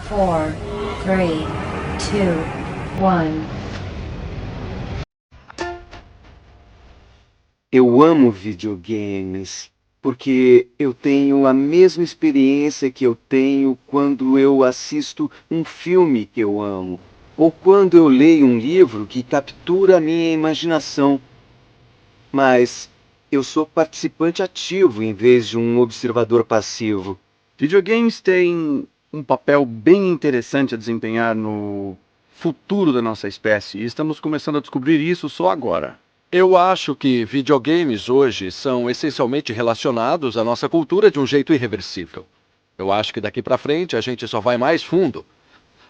4, 3, 2, 1. Eu amo videogames, porque eu tenho a mesma experiência que eu tenho quando eu assisto um filme que eu amo, ou quando eu leio um livro que captura a minha imaginação. Mas eu sou participante ativo em vez de um observador passivo. Videogames têm um papel bem interessante a desempenhar no futuro da nossa espécie, e estamos começando a descobrir isso só agora. Eu acho que videogames hoje são essencialmente relacionados à nossa cultura de um jeito irreversível. Eu acho que daqui pra frente a gente só vai mais fundo.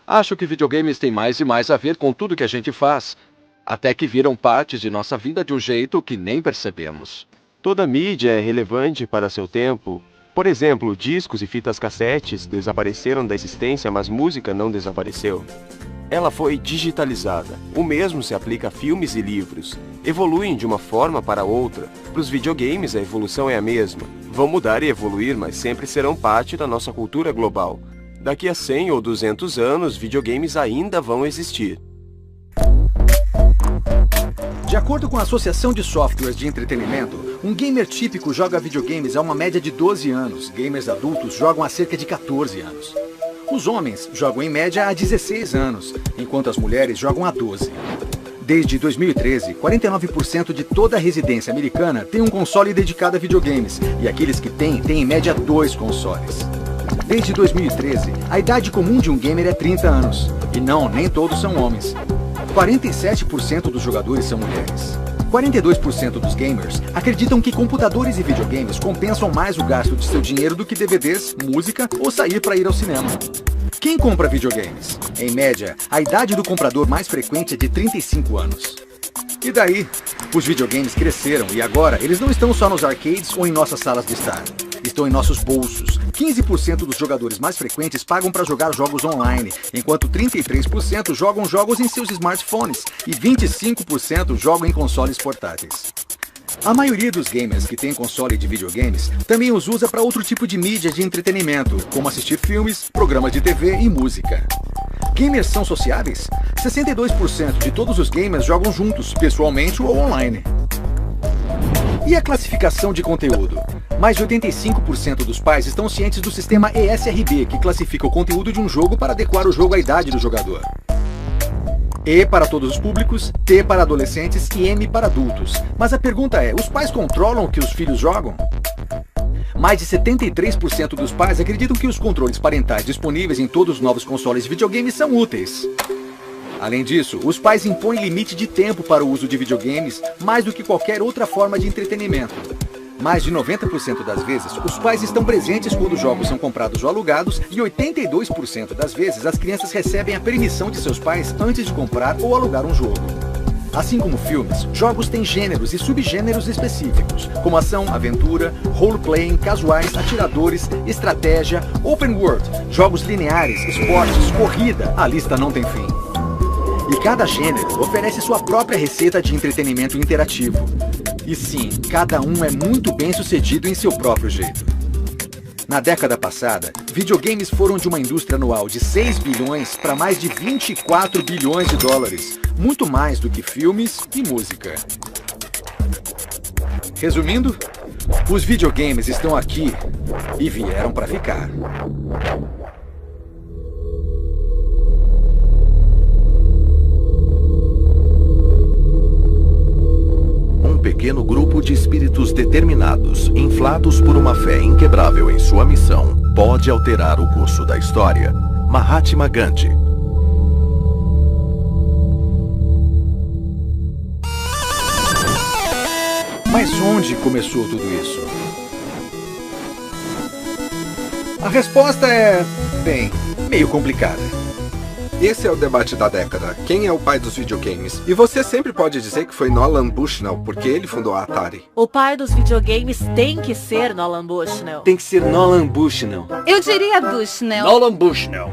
Acho que videogames têm mais e mais a ver com tudo que a gente faz, até que viram partes de nossa vida de um jeito que nem percebemos. Toda mídia é relevante para seu tempo. Por exemplo, discos e fitas cassetes desapareceram da existência, mas música não desapareceu. Ela foi digitalizada. O mesmo se aplica a filmes e livros. Evoluem de uma forma para outra. Para os videogames, a evolução é a mesma. Vão mudar e evoluir, mas sempre serão parte da nossa cultura global. Daqui a 100 ou 200 anos, videogames ainda vão existir. De acordo com a Associação de Softwares de Entretenimento, um gamer típico joga videogames há uma média de 12 anos. Gamers adultos jogam há cerca de 14 anos. Os homens jogam em média há 16 anos, enquanto as mulheres jogam há 12. Desde 2013, 49% de toda a residência americana tem um console dedicado a videogames, e aqueles que têm em média 2 consoles. Desde 2013, a idade comum de um gamer é 30 anos. E não, nem todos são homens. 47% dos jogadores são mulheres. 42% dos gamers acreditam que computadores e videogames compensam mais o gasto de seu dinheiro do que DVDs, música ou sair para ir ao cinema. Quem compra videogames? Em média, a idade do comprador mais frequente é de 35 anos. E daí? Os videogames cresceram e agora eles não estão só nos arcades ou em nossas salas de estar. Estão em nossos bolsos. 15% dos jogadores mais frequentes pagam para jogar jogos online, enquanto 33% jogam jogos em seus smartphones e 25% jogam em consoles portáteis. A maioria dos gamers que tem console de videogames também os usa para outro tipo de mídia de entretenimento, como assistir filmes, programas de TV e música. Gamers são sociáveis? 62% de todos os gamers jogam juntos, pessoalmente ou online. E a classificação de conteúdo? Mais de 85% dos pais estão cientes do sistema ESRB, que classifica o conteúdo de um jogo para adequar o jogo à idade do jogador. E para todos os públicos, T para adolescentes e M para adultos. Mas a pergunta é, os pais controlam o que os filhos jogam? Mais de 73% dos pais acreditam que os controles parentais disponíveis em todos os novos consoles de videogames são úteis. Além disso, os pais impõem limite de tempo para o uso de videogames mais do que qualquer outra forma de entretenimento. Mais de 90% das vezes, os pais estão presentes quando os jogos são comprados ou alugados e 82% das vezes as crianças recebem a permissão de seus pais antes de comprar ou alugar um jogo. Assim como filmes, jogos têm gêneros e subgêneros específicos, como ação, aventura, role-playing, casuais, atiradores, estratégia, open world, jogos lineares, esportes, corrida, a lista não tem fim. E cada gênero oferece sua própria receita de entretenimento interativo. E sim, cada um é muito bem sucedido em seu próprio jeito. Na década passada, videogames foram de uma indústria anual de 6 bilhões para mais de 24 bilhões de dólares, muito mais do que filmes e música. Resumindo, os videogames estão aqui e vieram para ficar. Um pequeno grupo de espíritos determinados, inflados por uma fé inquebrável em sua missão, pode alterar o curso da história. Mahatma Gandhi. Mas onde começou tudo isso? A resposta é, bem, meio complicada. Esse é o debate da década. Quem é o pai dos videogames? E você sempre pode dizer que foi Nolan Bushnell, porque ele fundou a Atari. O pai dos videogames tem que ser Nolan Bushnell. Tem que ser Nolan Bushnell. Eu diria Bushnell. Nolan Bushnell.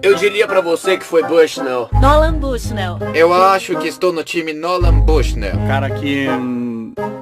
Eu diria pra você que foi Bushnell. Nolan Bushnell. Eu acho que estou no time Nolan Bushnell. Cara que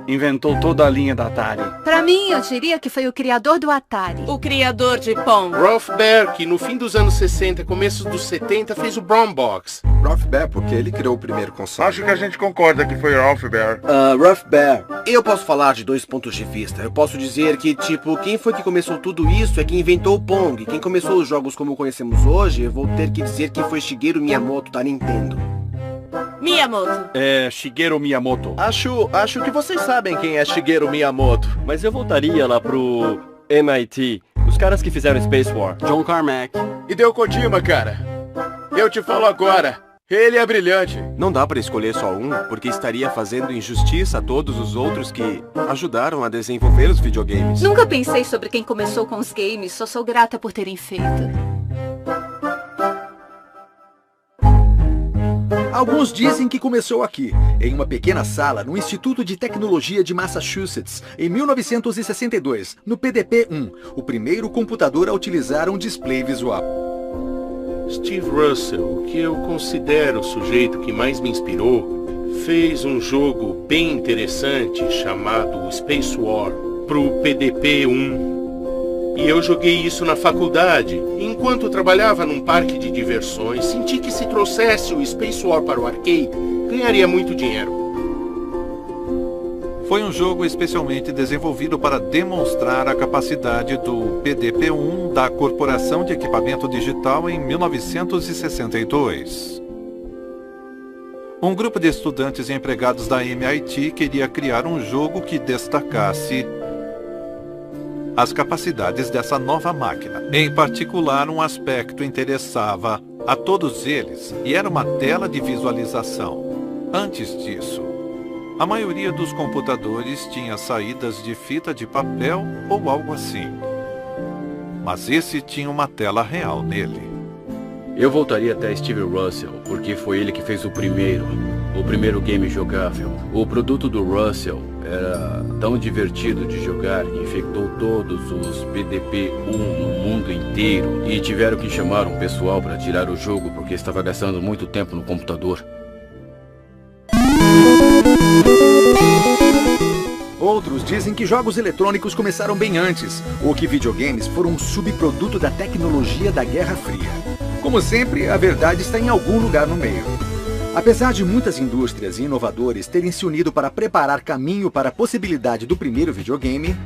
inventou toda a linha da Atari. Pra mim, eu diria que foi o criador do Atari. O criador de Pong. Ralph Baer, que no fim dos anos 60, começo dos 70, fez o Brown Box. Ralph Baer, porque ele criou o primeiro console. Acho que a gente concorda que foi Ralph Baer. Ralph Baer. Eu posso falar de dois pontos de vista. Eu posso dizer que, quem foi que começou tudo isso é quem inventou o Pong. Quem começou os jogos como conhecemos hoje, eu vou ter que dizer que foi Shigeru Miyamoto da Nintendo. Miyamoto. Shigeru Miyamoto. Acho que vocês sabem quem é Shigeru Miyamoto, mas eu voltaria lá pro MIT, os caras que fizeram Space War. John Carmack. Hideo Kojima, cara. Eu te falo agora. Ele é brilhante. Não dá pra escolher só um, porque estaria fazendo injustiça a todos os outros que ajudaram a desenvolver os videogames. Nunca pensei sobre quem começou com os games, só sou grata por terem feito. Alguns dizem que começou aqui, em uma pequena sala no Instituto de Tecnologia de Massachusetts, em 1962, no PDP-1, o primeiro computador a utilizar um display visual. Steve Russell, que eu considero o sujeito que mais me inspirou, fez um jogo bem interessante chamado Space War pro PDP-1. E eu joguei isso na faculdade. Enquanto trabalhava num parque de diversões, senti que se trouxesse o Space War para o arcade, ganharia muito dinheiro. Foi um jogo especialmente desenvolvido para demonstrar a capacidade do PDP-1 da Corporação de Equipamento Digital em 1962. Um grupo de estudantes e empregados da MIT queria criar um jogo que destacasse as capacidades dessa nova máquina. Em particular, um aspecto interessava a todos eles, e era uma tela de visualização. Antes disso, a maioria dos computadores tinha saídas de fita de papel ou algo assim. Mas esse tinha uma tela real nele. Eu voltaria até Steve Russell, porque foi ele que fez o primeiro game jogável. O produto do Russell era tão divertido de jogar que infectou todos os PDP-1 no mundo inteiro e tiveram que chamar um pessoal para tirar o jogo porque estava gastando muito tempo no computador. Outros dizem que jogos eletrônicos começaram bem antes, ou que videogames foram um subproduto da tecnologia da Guerra Fria. Como sempre, a verdade está em algum lugar no meio. Apesar de muitas indústrias e inovadores terem se unido para preparar caminho para a possibilidade do primeiro videogame,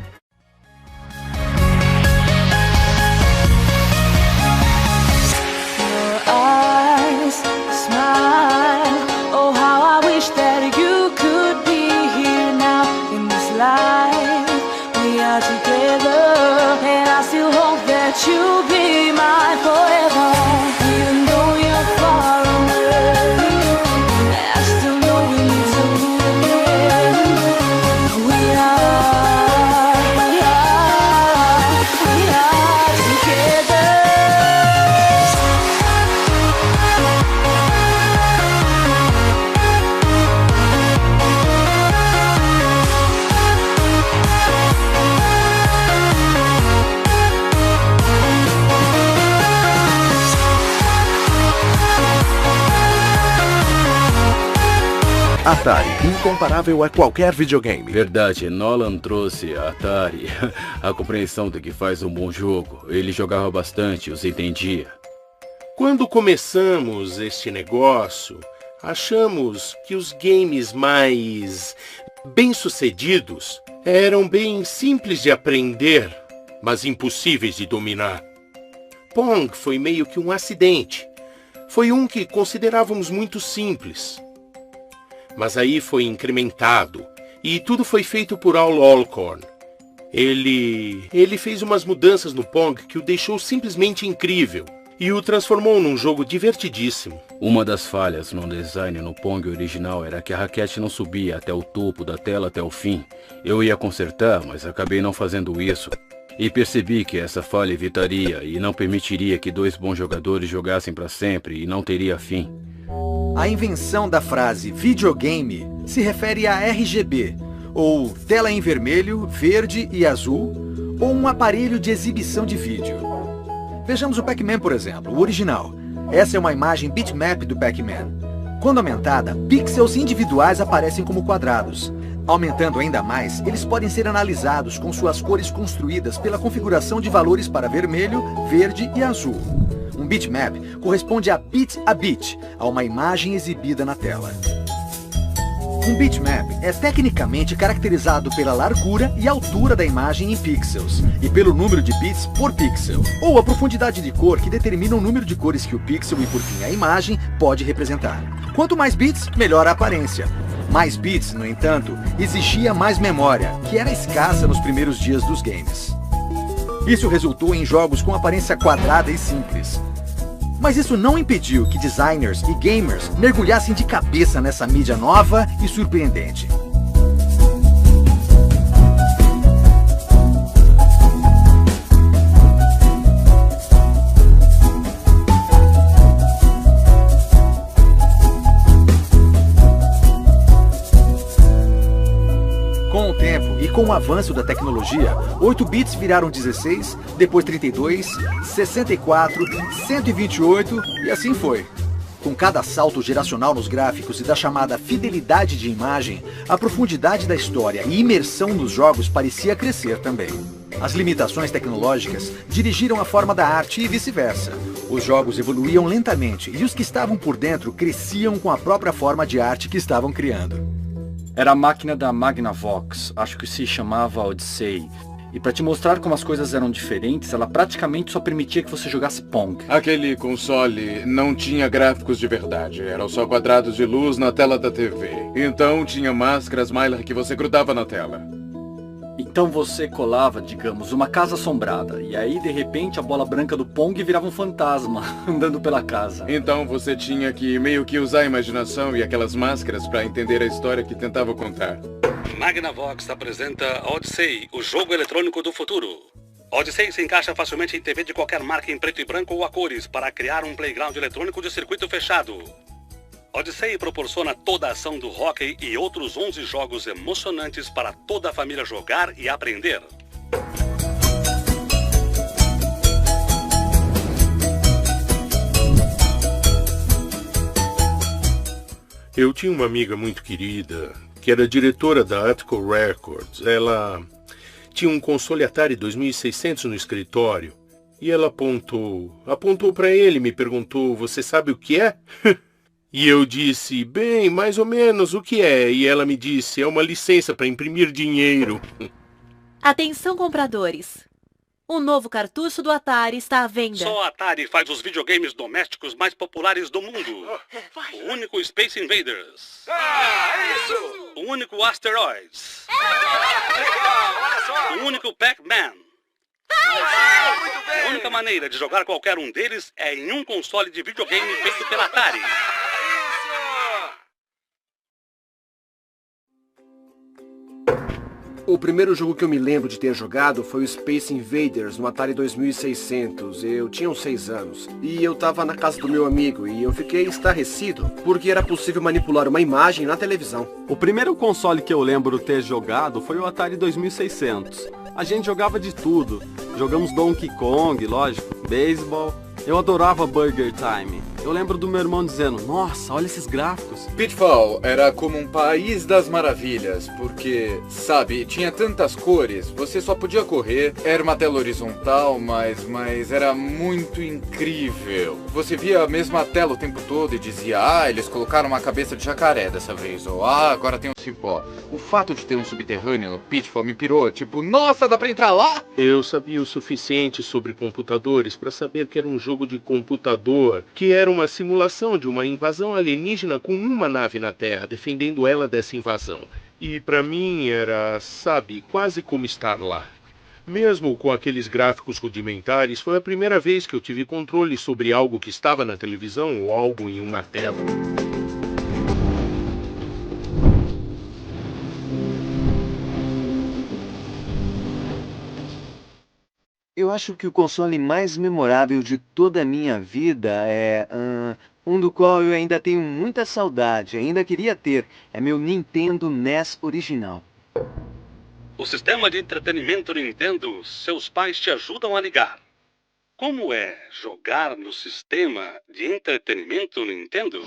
Atari, incomparável a qualquer videogame. Verdade, Nolan trouxe a Atari, a compreensão do que faz um bom jogo. Ele jogava bastante, os entendia. Quando começamos este negócio, achamos que os games mais bem-sucedidos eram bem simples de aprender, mas impossíveis de dominar. Pong foi meio que um acidente. Foi um que considerávamos muito simples. Mas aí foi incrementado, e tudo foi feito por Al Alcorn. Ele fez umas mudanças no Pong que o deixou simplesmente incrível, e o transformou num jogo divertidíssimo. Uma das falhas no design no Pong original era que a raquete não subia até o topo da tela até o fim. Eu ia consertar, mas acabei não fazendo isso. E percebi que essa falha evitaria e não permitiria que dois bons jogadores jogassem para sempre e não teria fim. A invenção da frase videogame se refere a RGB, ou tela em vermelho, verde e azul, ou um aparelho de exibição de vídeo. Vejamos o Pac-Man, por exemplo, o original. Essa é uma imagem bitmap do Pac-Man. Quando aumentada, pixels individuais aparecem como quadrados. Aumentando ainda mais, eles podem ser analisados com suas cores construídas pela configuração de valores para vermelho, verde e azul. Um bitmap corresponde a bit, a uma imagem exibida na tela. Um bitmap é tecnicamente caracterizado pela largura e altura da imagem em pixels, e pelo número de bits por pixel, ou a profundidade de cor que determina o número de cores que o pixel e, por fim, a imagem pode representar. Quanto mais bits, melhor a aparência. Mais bits, no entanto, exigia mais memória, que era escassa nos primeiros dias dos games. Isso resultou em jogos com aparência quadrada e simples. Mas isso não impediu que designers e gamers mergulhassem de cabeça nessa mídia nova e surpreendente. Com o tempo e com o avanço da tecnologia, 8 bits viraram 16, depois 32, 64, 128 e assim foi. Com cada salto geracional nos gráficos e da chamada fidelidade de imagem, a profundidade da história e imersão nos jogos parecia crescer também. As limitações tecnológicas dirigiram a forma da arte e vice-versa. Os jogos evoluíam lentamente e os que estavam por dentro cresciam com a própria forma de arte que estavam criando. Era a máquina da Magnavox, acho que se chamava Odyssey. E pra te mostrar como as coisas eram diferentes, ela praticamente só permitia que você jogasse Pong. Aquele console não tinha gráficos de verdade, eram só quadrados de luz na tela da TV. Então tinha máscaras Mylar que você grudava na tela. Então você colava, digamos, uma casa assombrada, e aí de repente a bola branca do Pong virava um fantasma, andando pela casa. Então você tinha que meio que usar a imaginação e aquelas máscaras para entender a história que tentava contar. Magnavox apresenta Odyssey, o jogo eletrônico do futuro. Odyssey se encaixa facilmente em TV de qualquer marca em preto e branco ou a cores, para criar um playground eletrônico de circuito fechado. Odyssey proporciona toda a ação do hóquei e outros 11 jogos emocionantes para toda a família jogar e aprender. Eu tinha uma amiga muito querida, que era diretora da Atco Records. Ela tinha um console Atari 2600 no escritório. E ela apontou para ele e me perguntou, você sabe o que é? E eu disse, bem, mais ou menos, o que é? E ela me disse, é uma licença para imprimir dinheiro. Atenção, compradores. O novo cartucho do Atari está à venda. Só a Atari faz os videogames domésticos mais populares do mundo. O único Space Invaders. Isso! O único Asteroids. Legal, olha só! O único Pac-Man. Muito bem! A única maneira de jogar qualquer um deles é em um console de videogame feito pela Atari. O primeiro jogo que eu me lembro de ter jogado foi o Space Invaders no Atari 2600. Eu tinha uns 6 anos. E eu tava na casa do meu amigo e eu fiquei estarrecido porque era possível manipular uma imagem na televisão. O primeiro console que eu lembro ter jogado foi o Atari 2600. A gente jogava de tudo. Jogamos Donkey Kong, lógico, beisebol. Eu adorava Burger Time. Eu lembro do meu irmão dizendo, nossa, olha esses gráficos. Pitfall era como um país das maravilhas, porque, sabe, tinha tantas cores, você só podia correr, era uma tela horizontal, mas era muito incrível. Você via a mesma tela o tempo todo e dizia, eles colocaram uma cabeça de jacaré dessa vez, ou agora tem um cipó. O fato de ter um subterrâneo no Pitfall me pirou, tipo, nossa, dá pra entrar lá? Eu sabia o suficiente sobre computadores para saber que era um jogo de computador, que era uma simulação de uma invasão alienígena com uma nave na Terra, defendendo ela dessa invasão. E para mim era, sabe, quase como estar lá. Mesmo com aqueles gráficos rudimentares, foi a primeira vez que eu tive controle sobre algo que estava na televisão ou algo em uma tela. Eu acho que o console mais memorável de toda a minha vida é um do qual eu ainda tenho muita saudade, ainda queria ter, é meu Nintendo NES original. O sistema de entretenimento Nintendo, seus pais te ajudam a ligar. Como é jogar no sistema de entretenimento Nintendo?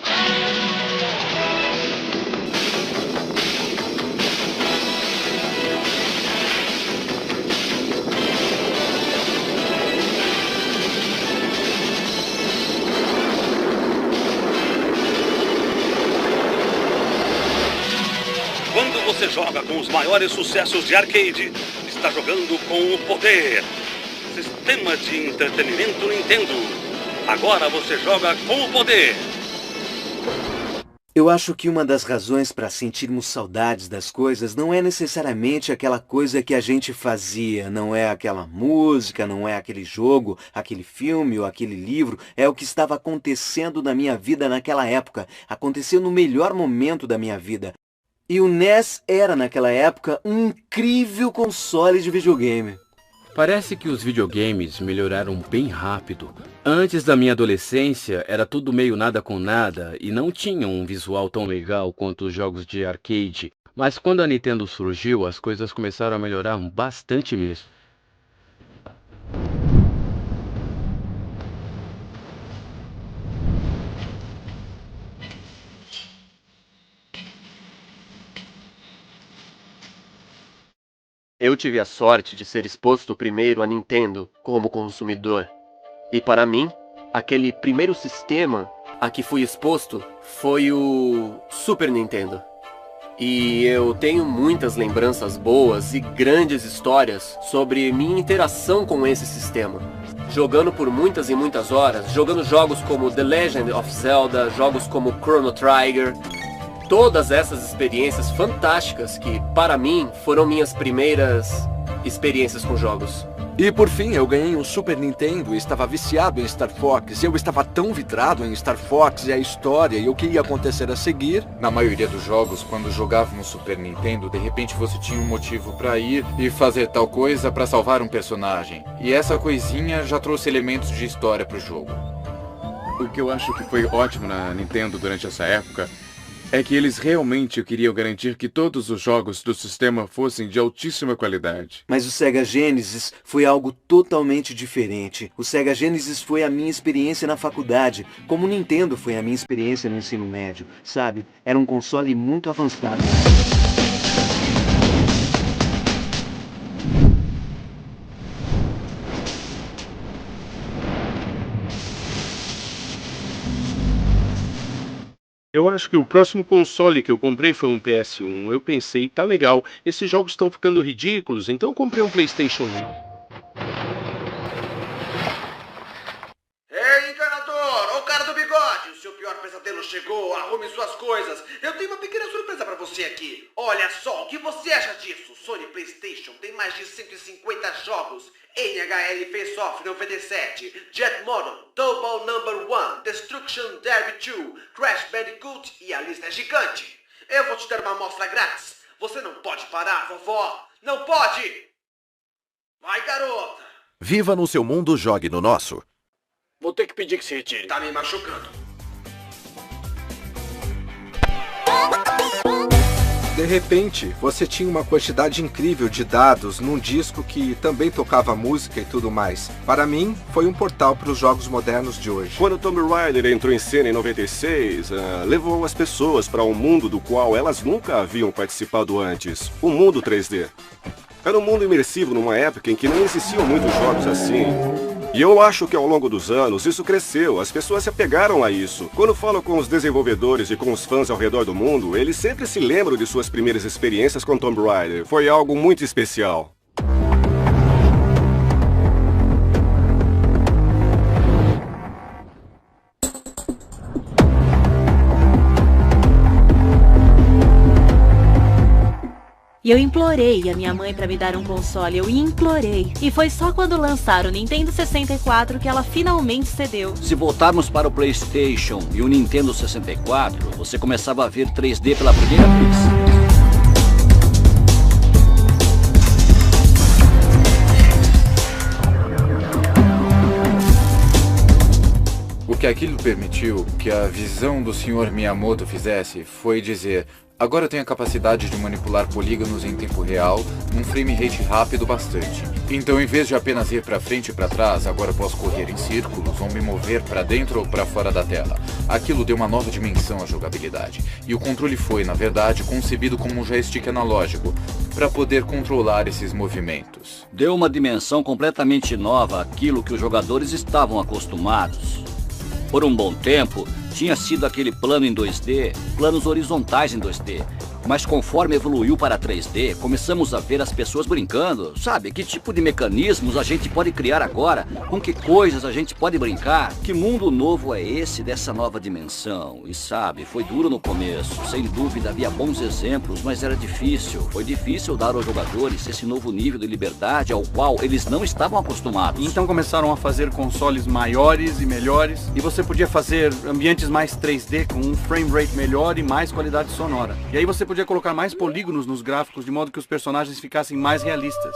você joga com os maiores sucessos de arcade, está jogando com o poder. Sistema de entretenimento Nintendo. Agora você joga com o poder. Eu acho que uma das razões para sentirmos saudades das coisas não é necessariamente aquela coisa que a gente fazia, não é aquela música, não é aquele jogo, aquele filme ou aquele livro, é o que estava acontecendo na minha vida naquela época. Aconteceu no melhor momento da minha vida. E o NES era, naquela época, um incrível console de videogame. Parece que os videogames melhoraram bem rápido. Antes da minha adolescência, era tudo meio nada com nada e não tinha um visual tão legal quanto os jogos de arcade. Mas quando a Nintendo surgiu, as coisas começaram a melhorar bastante mesmo. Eu tive a sorte de ser exposto primeiro à Nintendo como consumidor. E para mim, aquele primeiro sistema a que fui exposto foi o Super Nintendo. E eu tenho muitas lembranças boas e grandes histórias sobre minha interação com esse sistema. Jogando por muitas e muitas horas, jogando jogos como The Legend of Zelda, jogos como Chrono Trigger. Todas essas experiências fantásticas que, para mim, foram minhas primeiras experiências com jogos. E por fim, eu ganhei um Super Nintendo e estava viciado em Star Fox. Eu estava tão vidrado em Star Fox e a história e o que ia acontecer a seguir. Na maioria dos jogos, quando jogávamos Super Nintendo, de repente você tinha um motivo para ir e fazer tal coisa para salvar um personagem. E essa coisinha já trouxe elementos de história pro jogo. O que eu acho que foi ótimo na Nintendo durante essa época é que eles realmente queriam garantir que todos os jogos do sistema fossem de altíssima qualidade. Mas o Sega Genesis foi algo totalmente diferente. O Sega Genesis foi a minha experiência na faculdade, como o Nintendo foi a minha experiência no ensino médio, sabe? Era um console muito avançado. Eu acho que o próximo console que eu comprei foi um PS1. Eu pensei, tá legal, esses jogos estão ficando ridículos, então eu comprei um PlayStation 1. Ei, encanador! Ô cara do bigode! O seu pior pesadelo chegou, arrume suas coisas. Eu tenho uma pequena surpresa pra você aqui. Olha só, o que você acha disso? Sony PlayStation tem mais de 150 jogos. NHL Face Off 97, Jet Moto, Double Number 1, Destruction Derby 2, Crash Bandicoot e a lista é gigante. Eu vou te dar uma amostra grátis. Você não pode parar, vovó. Não pode! Vai, garota! Viva no seu mundo, jogue no nosso. Vou ter que pedir que se retire. Tá me machucando. De repente, você tinha uma quantidade incrível de dados num disco que também tocava música e tudo mais. Para mim, foi um portal para os jogos modernos de hoje. Quando Tomb Raider entrou em cena em 96, levou as pessoas para um mundo do qual elas nunca haviam participado antes. O mundo 3D. Era um mundo imersivo numa época em que não existiam muitos jogos assim. E eu acho que ao longo dos anos isso cresceu, as pessoas se apegaram a isso. Quando falo com os desenvolvedores e com os fãs ao redor do mundo, eles sempre se lembram de suas primeiras experiências com Tomb Raider. Foi algo muito especial. E eu implorei a minha mãe pra me dar um console, eu implorei. E foi só quando lançaram o Nintendo 64 que ela finalmente cedeu. Se voltarmos para o PlayStation e o Nintendo 64, você começava a ver 3D pela primeira vez. O que aquilo permitiu que a visão do Sr. Miyamoto fizesse foi dizer: agora eu tenho a capacidade de manipular polígonos em tempo real, num frame rate rápido bastante. Então, em vez de apenas ir para frente e para trás, agora eu posso correr em círculos ou me mover para dentro ou para fora da tela. Aquilo deu uma nova dimensão à jogabilidade. E o controle foi, na verdade, concebido como um joystick analógico, para poder controlar esses movimentos. Deu uma dimensão completamente nova àquilo que os jogadores estavam acostumados. Por um bom tempo, tinha sido aquele plano em 2D, planos horizontais em 2D. Mas conforme evoluiu para 3D, começamos a ver as pessoas brincando. Sabe, que tipo de mecanismos a gente pode criar agora? Com que coisas a gente pode brincar? Que mundo novo é esse dessa nova dimensão? E sabe, foi duro no começo. Sem dúvida havia bons exemplos, mas era difícil. Foi difícil dar aos jogadores esse novo nível de liberdade ao qual eles não estavam acostumados. Então começaram a fazer consoles maiores e melhores, e você podia fazer ambientes mais 3D com um frame rate melhor e mais qualidade sonora. E aí você podia colocar mais polígonos nos gráficos de modo que os personagens ficassem mais realistas.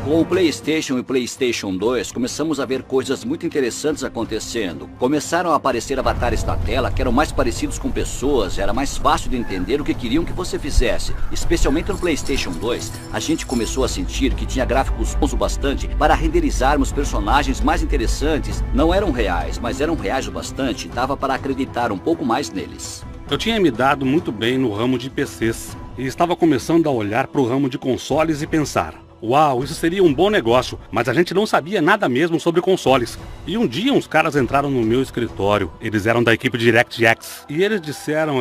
Com o PlayStation e PlayStation 2, começamos a ver coisas muito interessantes acontecendo. Começaram a aparecer avatares na tela que eram mais parecidos com pessoas, era mais fácil de entender o que queriam que você fizesse. Especialmente no PlayStation 2, a gente começou a sentir que tinha gráficos bons o bastante para renderizarmos personagens mais interessantes. Não eram reais, mas eram reais o bastante, dava para acreditar um pouco mais neles. Eu tinha me dado muito bem no ramo de PCs e estava começando a olhar para o ramo de consoles e pensar: uau, isso seria um bom negócio, mas a gente não sabia nada mesmo sobre consoles. E um dia uns caras entraram no meu escritório, eles eram da equipe DirectX, e eles disseram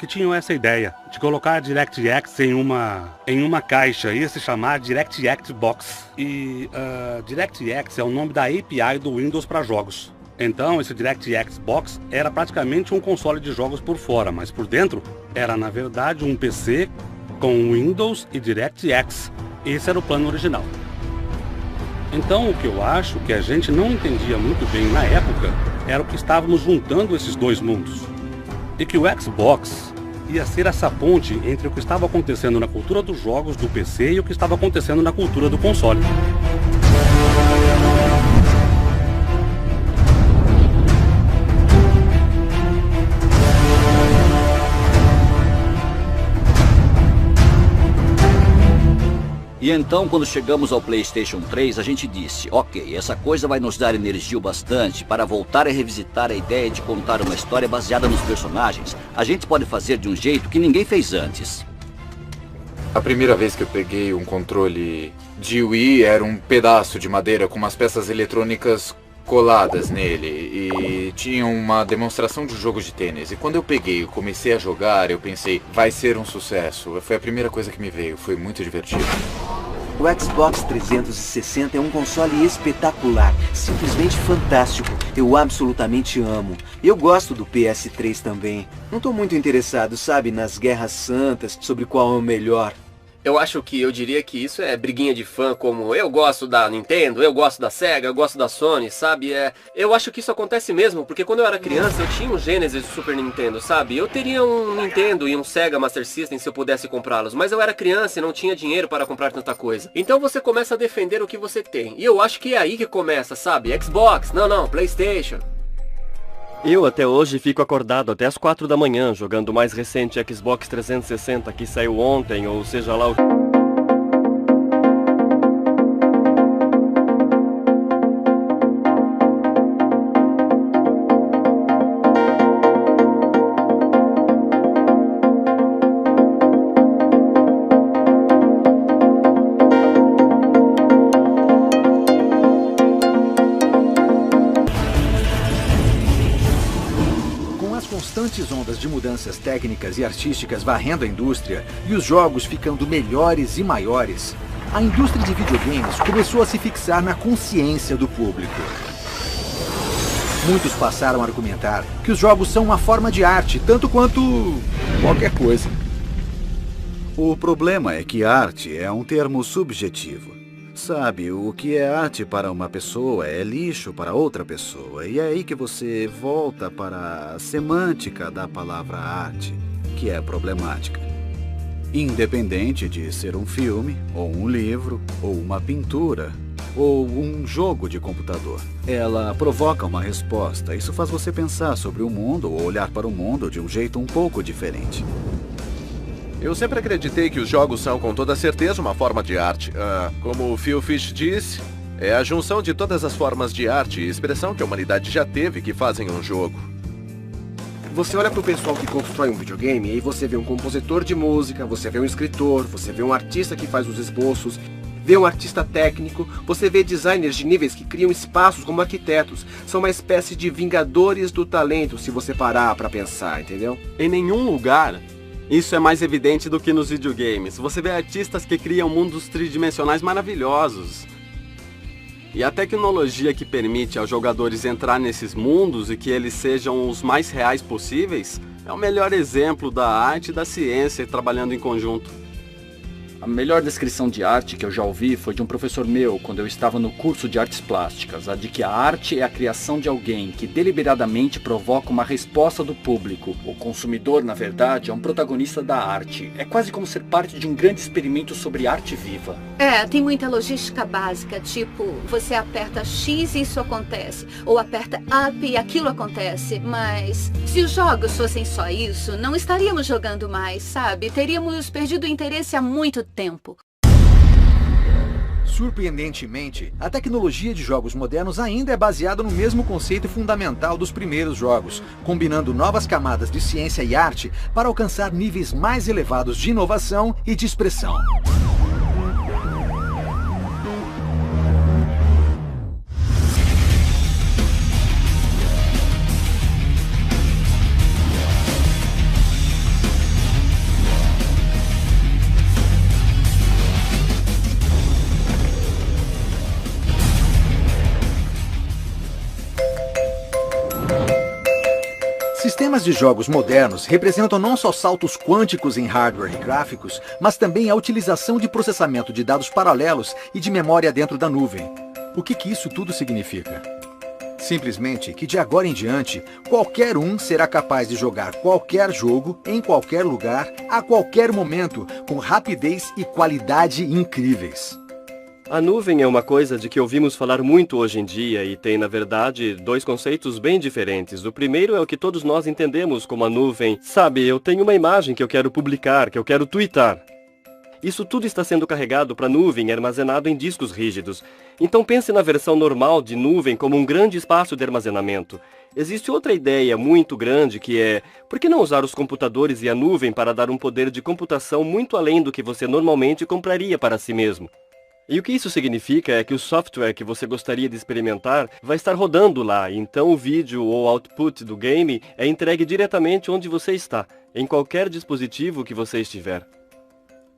que tinham essa ideia de colocar a DirectX em uma caixa e se chamar DirectX Box. E DirectX é o nome da API do Windows para jogos. Então esse DirectX Box era praticamente um console de jogos por fora, mas por dentro era na verdade um PC com Windows e DirectX. Esse era o plano original. Então o que eu acho que a gente não entendia muito bem na época era o que estávamos juntando esses dois mundos. E que o Xbox ia ser essa ponte entre o que estava acontecendo na cultura dos jogos do PC e o que estava acontecendo na cultura do console. E então, quando chegamos ao PlayStation 3, a gente disse: ok, essa coisa vai nos dar energia o bastante para voltar a revisitar a ideia de contar uma história baseada nos personagens. A gente pode fazer de um jeito que ninguém fez antes. A primeira vez que eu peguei um controle de Wii era um pedaço de madeira com umas peças eletrônicas coladas nele e tinha uma demonstração de um jogo de tênis. E quando eu peguei e comecei a jogar, eu pensei, vai ser um sucesso. Foi a primeira coisa que me veio, foi muito divertido. O Xbox 360 é um console espetacular, simplesmente fantástico. Eu absolutamente amo. Eu gosto do PS3 também. Não tô muito interessado, sabe, nas guerras santas, sobre qual é o melhor. Eu diria que isso é briguinha de fã, como eu gosto da Nintendo, eu gosto da Sega, eu gosto da Sony, sabe? Eu acho que isso acontece mesmo, porque quando eu era criança eu tinha um Genesis e Super Nintendo, sabe? Eu teria um Nintendo e um Sega Master System se eu pudesse comprá-los, mas eu era criança e não tinha dinheiro para comprar tanta coisa. Então você começa a defender o que você tem, e eu acho que é aí que começa, sabe? Xbox, não, PlayStation. Eu até hoje fico acordado até as 4 da manhã jogando o mais recente Xbox 360 que saiu ontem, ou seja lá o... Constantes ondas de mudanças técnicas e artísticas varrendo a indústria e os jogos ficando melhores e maiores, a indústria de videogames começou a se fixar na consciência do público. Muitos passaram a argumentar que os jogos são uma forma de arte, tanto quanto qualquer coisa. O problema é que arte é um termo subjetivo. Sabe, o que é arte para uma pessoa é lixo para outra pessoa. E é aí que você volta para a semântica da palavra arte, que é problemática. Independente de ser um filme, ou um livro, ou uma pintura, ou um jogo de computador. Ela provoca uma resposta. Isso faz você pensar sobre o mundo ou olhar para o mundo de um jeito um pouco diferente. Eu sempre acreditei que os jogos são com toda certeza uma forma de arte. Como o Phil Fish disse, é a junção de todas as formas de arte e expressão que a humanidade já teve que fazem um jogo. Você olha pro pessoal que constrói um videogame e aí você vê um compositor de música, você vê um escritor, você vê um artista que faz os esboços, vê um artista técnico, você vê designers de níveis que criam espaços como arquitetos. São uma espécie de vingadores do talento, se você parar pra pensar, entendeu? Em nenhum lugar isso é mais evidente do que nos videogames. Você vê artistas que criam mundos tridimensionais maravilhosos. E a tecnologia que permite aos jogadores entrar nesses mundos e que eles sejam os mais reais possíveis é o melhor exemplo da arte e da ciência trabalhando em conjunto. A melhor descrição de arte que eu já ouvi foi de um professor meu quando eu estava no curso de artes plásticas, a de que a arte é a criação de alguém que deliberadamente provoca uma resposta do público. O consumidor, na verdade, é um protagonista da arte. É quase como ser parte de um grande experimento sobre arte viva. Tem muita logística básica, tipo, você aperta X e isso acontece, ou aperta Up e aquilo acontece, mas se os jogos fossem só isso, não estaríamos jogando mais, sabe? Teríamos perdido o interesse há muito tempo. Surpreendentemente, a tecnologia de jogos modernos ainda é baseada no mesmo conceito fundamental dos primeiros jogos, combinando novas camadas de ciência e arte para alcançar níveis mais elevados de inovação e de expressão. Sistemas de jogos modernos representam não só saltos quânticos em hardware e gráficos, mas também a utilização de processamento de dados paralelos e de memória dentro da nuvem. O que isso tudo significa? Simplesmente que de agora em diante, qualquer um será capaz de jogar qualquer jogo, em qualquer lugar, a qualquer momento, com rapidez e qualidade incríveis. A nuvem é uma coisa de que ouvimos falar muito hoje em dia e tem, na verdade, dois conceitos bem diferentes. O primeiro é o que todos nós entendemos como a nuvem. Sabe, eu tenho uma imagem que eu quero publicar, que eu quero twittar. Isso tudo está sendo carregado para a nuvem e armazenado em discos rígidos. Então pense na versão normal de nuvem como um grande espaço de armazenamento. Existe outra ideia muito grande que é, por que não usar os computadores e a nuvem para dar um poder de computação muito além do que você normalmente compraria para si mesmo? E o que isso significa é que o software que você gostaria de experimentar vai estar rodando lá, então o vídeo ou output do game é entregue diretamente onde você está, em qualquer dispositivo que você estiver.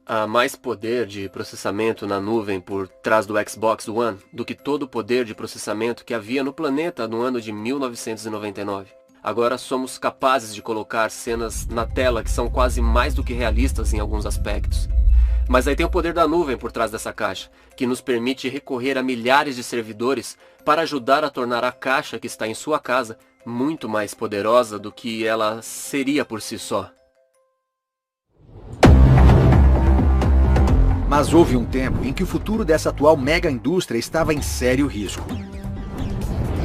Há mais poder de processamento na nuvem por trás do Xbox One do que todo o poder de processamento que havia no planeta no ano de 1999. Agora somos capazes de colocar cenas na tela que são quase mais do que realistas em alguns aspectos. Mas aí tem o poder da nuvem por trás dessa caixa, que nos permite recorrer a milhares de servidores para ajudar a tornar a caixa que está em sua casa muito mais poderosa do que ela seria por si só. Mas houve um tempo em que o futuro dessa atual mega indústria estava em sério risco.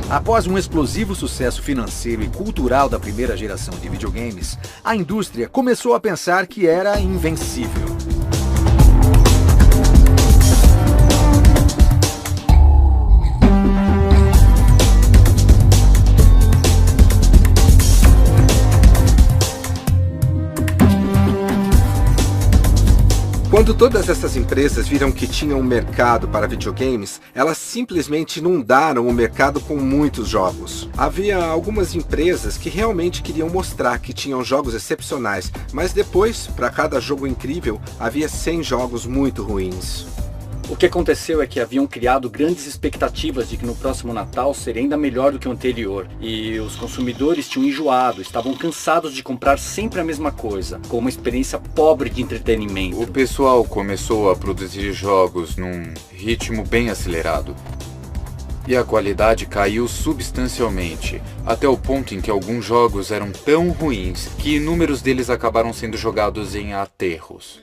Após um explosivo sucesso financeiro e cultural da primeira geração de videogames, a indústria começou a pensar que era invencível. Quando todas essas empresas viram que tinham um mercado para videogames, elas simplesmente inundaram o mercado com muitos jogos. Havia algumas empresas que realmente queriam mostrar que tinham jogos excepcionais, mas depois, para cada jogo incrível, havia 100 jogos muito ruins. O que aconteceu é que haviam criado grandes expectativas de que no próximo Natal seria ainda melhor do que o anterior. E os consumidores tinham enjoado, estavam cansados de comprar sempre a mesma coisa, com uma experiência pobre de entretenimento. O pessoal começou a produzir jogos num ritmo bem acelerado. E a qualidade caiu substancialmente, até o ponto em que alguns jogos eram tão ruins que inúmeros deles acabaram sendo jogados em aterros.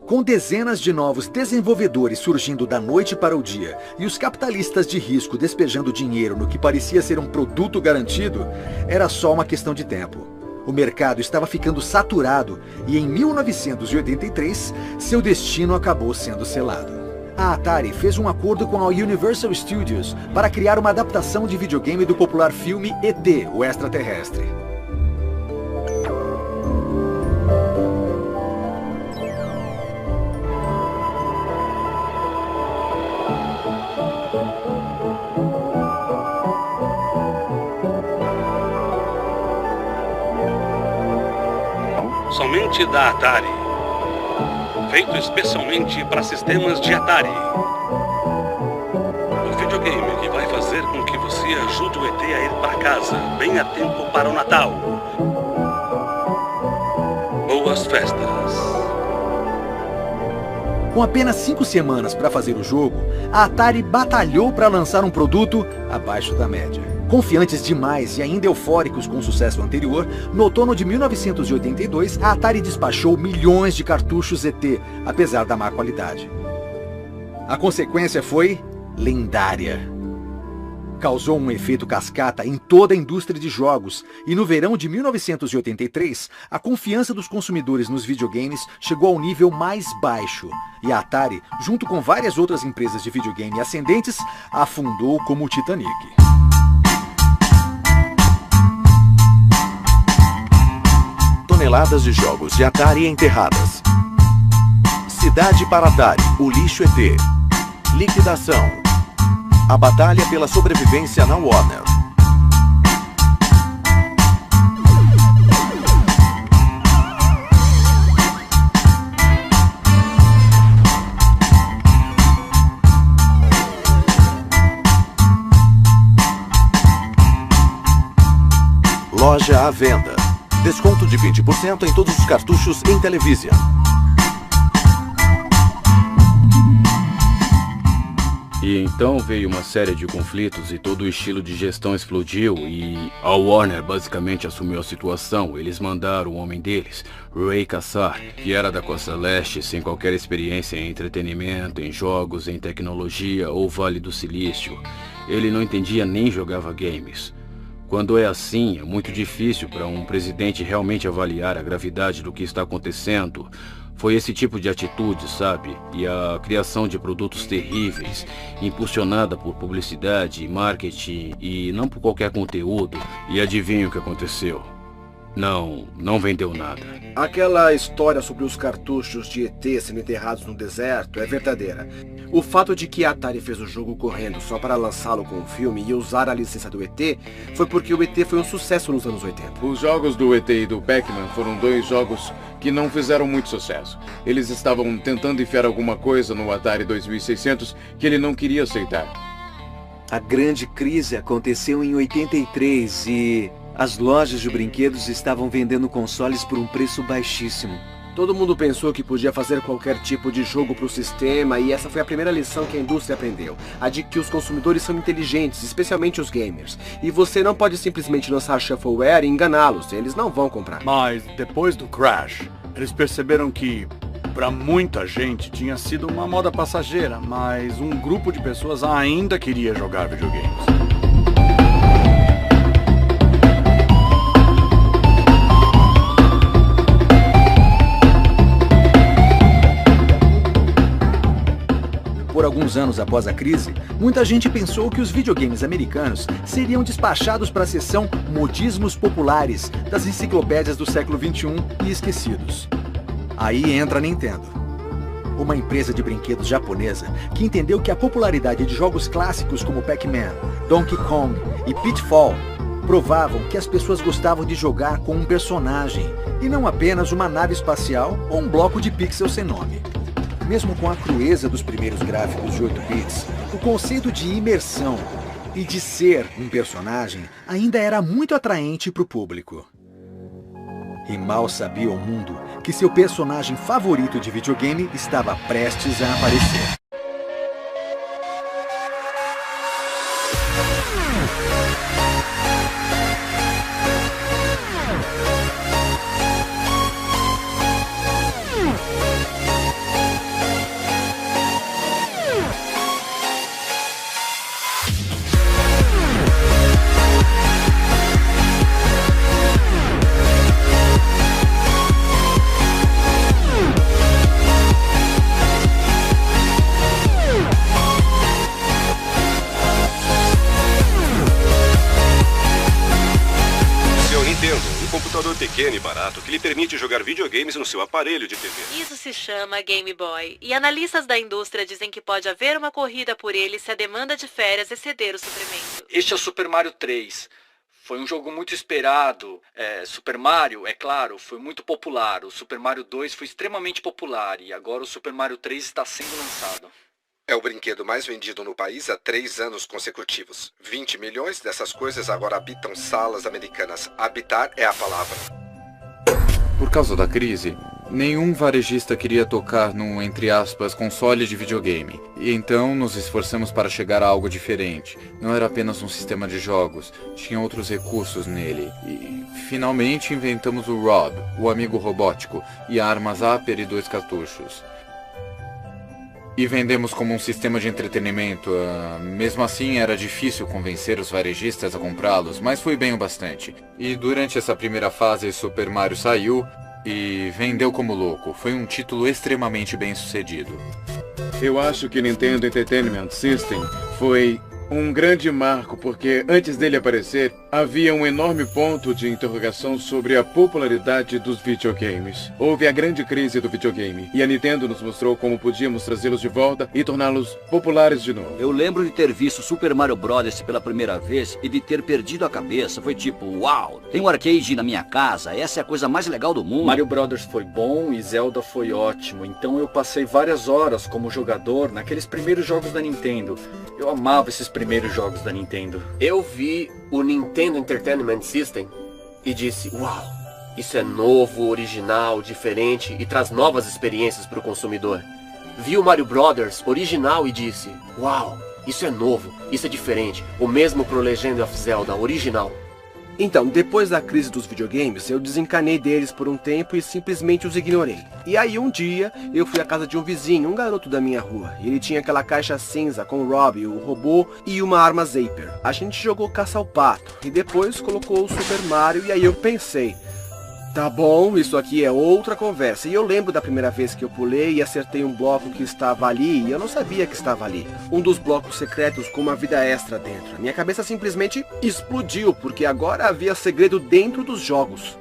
Com dezenas de novos desenvolvedores surgindo da noite para o dia e os capitalistas de risco despejando dinheiro no que parecia ser um produto garantido, era só uma questão de tempo. O mercado estava ficando saturado e em 1983, seu destino acabou sendo selado. A Atari fez um acordo com a Universal Studios para criar uma adaptação de videogame do popular filme E.T., o Extraterrestre. somente da Atari. Feito especialmente para sistemas de Atari. O videogame que vai fazer com que você ajude o ET a ir para casa, bem a tempo para o Natal. Boas festas. Com apenas 5 semanas para fazer o jogo, a Atari batalhou para lançar um produto abaixo da média. Confiantes demais e ainda eufóricos com o sucesso anterior, no outono de 1982, a Atari despachou milhões de cartuchos ET, apesar da má qualidade. A consequência foi lendária. Causou um efeito cascata em toda a indústria de jogos, e no verão de 1983, a confiança dos consumidores nos videogames chegou ao nível mais baixo, e a Atari, junto com várias outras empresas de videogame ascendentes, afundou como o Titanic. Toneladas de jogos de Atari enterradas. Cidade para Atari, o lixo ET. Liquidação. A batalha pela sobrevivência na Warner. Loja à venda. Desconto de 20% em todos os cartuchos em Intellivision. E então veio uma série de conflitos e todo o estilo de gestão explodiu e a Warner basicamente assumiu a situação. Eles mandaram o homem deles, Ray Kassar, que era da Costa Leste, sem qualquer experiência em entretenimento, em jogos, em tecnologia ou Vale do Silício. Ele não entendia nem jogava games. Quando é assim, é muito difícil para um presidente realmente avaliar a gravidade do que está acontecendo. Foi esse tipo de atitude, sabe? E a criação de produtos terríveis, impulsionada por publicidade e marketing e não por qualquer conteúdo. E adivinha o que aconteceu? Não vendeu nada. Aquela história sobre os cartuchos de ET sendo enterrados no deserto é verdadeira. O fato de que a Atari fez o jogo correndo só para lançá-lo com um filme e usar a licença do ET foi porque o ET foi um sucesso nos anos 80. Os jogos do ET e do Pac-Man foram 2 jogos que não fizeram muito sucesso. Eles estavam tentando enfiar alguma coisa no Atari 2600 que ele não queria aceitar. A grande crise aconteceu em 83 e as lojas de brinquedos estavam vendendo consoles por um preço baixíssimo. Todo mundo pensou que podia fazer qualquer tipo de jogo para o sistema e essa foi a primeira lição que a indústria aprendeu. A de que os consumidores são inteligentes, especialmente os gamers. E você não pode simplesmente lançar shuffleware e enganá-los, eles não vão comprar. Mas depois do crash, eles perceberam que para muita gente tinha sido uma moda passageira, mas um grupo de pessoas ainda queria jogar videogames. Por alguns anos após a crise, muita gente pensou que os videogames americanos seriam despachados para a seção modismos populares das enciclopédias do século XXI e esquecidos. Aí entra a Nintendo, uma empresa de brinquedos japonesa que entendeu que a popularidade de jogos clássicos como Pac-Man, Donkey Kong e Pitfall provavam que as pessoas gostavam de jogar com um personagem e não apenas uma nave espacial ou um bloco de pixels sem nome. Mesmo com a crueza dos primeiros gráficos de 8 bits, o conceito de imersão e de ser um personagem ainda era muito atraente para o público. E mal sabia o mundo que seu personagem favorito de videogame estava prestes a aparecer. Pequeno e barato que lhe permite jogar videogames no seu aparelho de TV. Isso se chama Game Boy. E analistas da indústria dizem que pode haver uma corrida por ele se a demanda de férias exceder o suprimento. Este é o Super Mario 3. Foi um jogo muito esperado. Super Mario, é claro, foi muito popular. O Super Mario 2 foi extremamente popular e agora o Super Mario 3 está sendo lançado. É o brinquedo mais vendido no país há 3 anos consecutivos. 20 milhões dessas coisas agora habitam salas americanas. Habitar é a palavra. Por causa da crise, nenhum varejista queria tocar num, entre aspas, console de videogame. E então nos esforçamos para chegar a algo diferente. Não era apenas um sistema de jogos, tinha outros recursos nele. E finalmente inventamos o Rob, o amigo robótico, e a arma Zapper e 2 cartuchos. E vendemos como um sistema de entretenimento. Mesmo assim, era difícil convencer os varejistas a comprá-los, mas foi bem o bastante. E durante essa primeira fase, Super Mario saiu e vendeu como louco. Foi um título extremamente bem sucedido. Eu acho que Nintendo Entertainment System foi um grande marco, porque antes dele aparecer, havia um enorme ponto de interrogação sobre a popularidade dos videogames. Houve a grande crise do videogame, e a Nintendo nos mostrou como podíamos trazê-los de volta e torná-los populares de novo. Eu lembro de ter visto Super Mario Bros. Pela primeira vez e de ter perdido a cabeça. Foi tipo, uau, tem um arcade na minha casa, essa é a coisa mais legal do mundo. Mario Bros. Foi bom e Zelda foi ótimo, então eu passei várias horas como jogador naqueles primeiros jogos da Nintendo. Eu amava esses primeiros jogos da Nintendo. Eu vi o Nintendo Entertainment System e disse, uau, isso é novo, original, diferente e traz novas experiências para o consumidor. Vi o Mario Brothers original e disse, uau, isso é novo, isso é diferente, o mesmo pro Legend of Zelda original. Então, depois da crise dos videogames, eu desencanei deles por um tempo e simplesmente os ignorei. E aí um dia, eu fui à casa de um vizinho, um garoto da minha rua. E ele tinha aquela caixa cinza com o Rob, o robô, e uma arma Zapper. A gente jogou caça ao pato, e depois colocou o Super Mario, e aí eu pensei, tá bom, isso aqui é outra conversa. E eu lembro da primeira vez que eu pulei e acertei um bloco que estava ali, e eu não sabia que estava ali. Um dos blocos secretos com uma vida extra dentro. Minha cabeça simplesmente explodiu, porque agora havia segredo dentro dos jogos.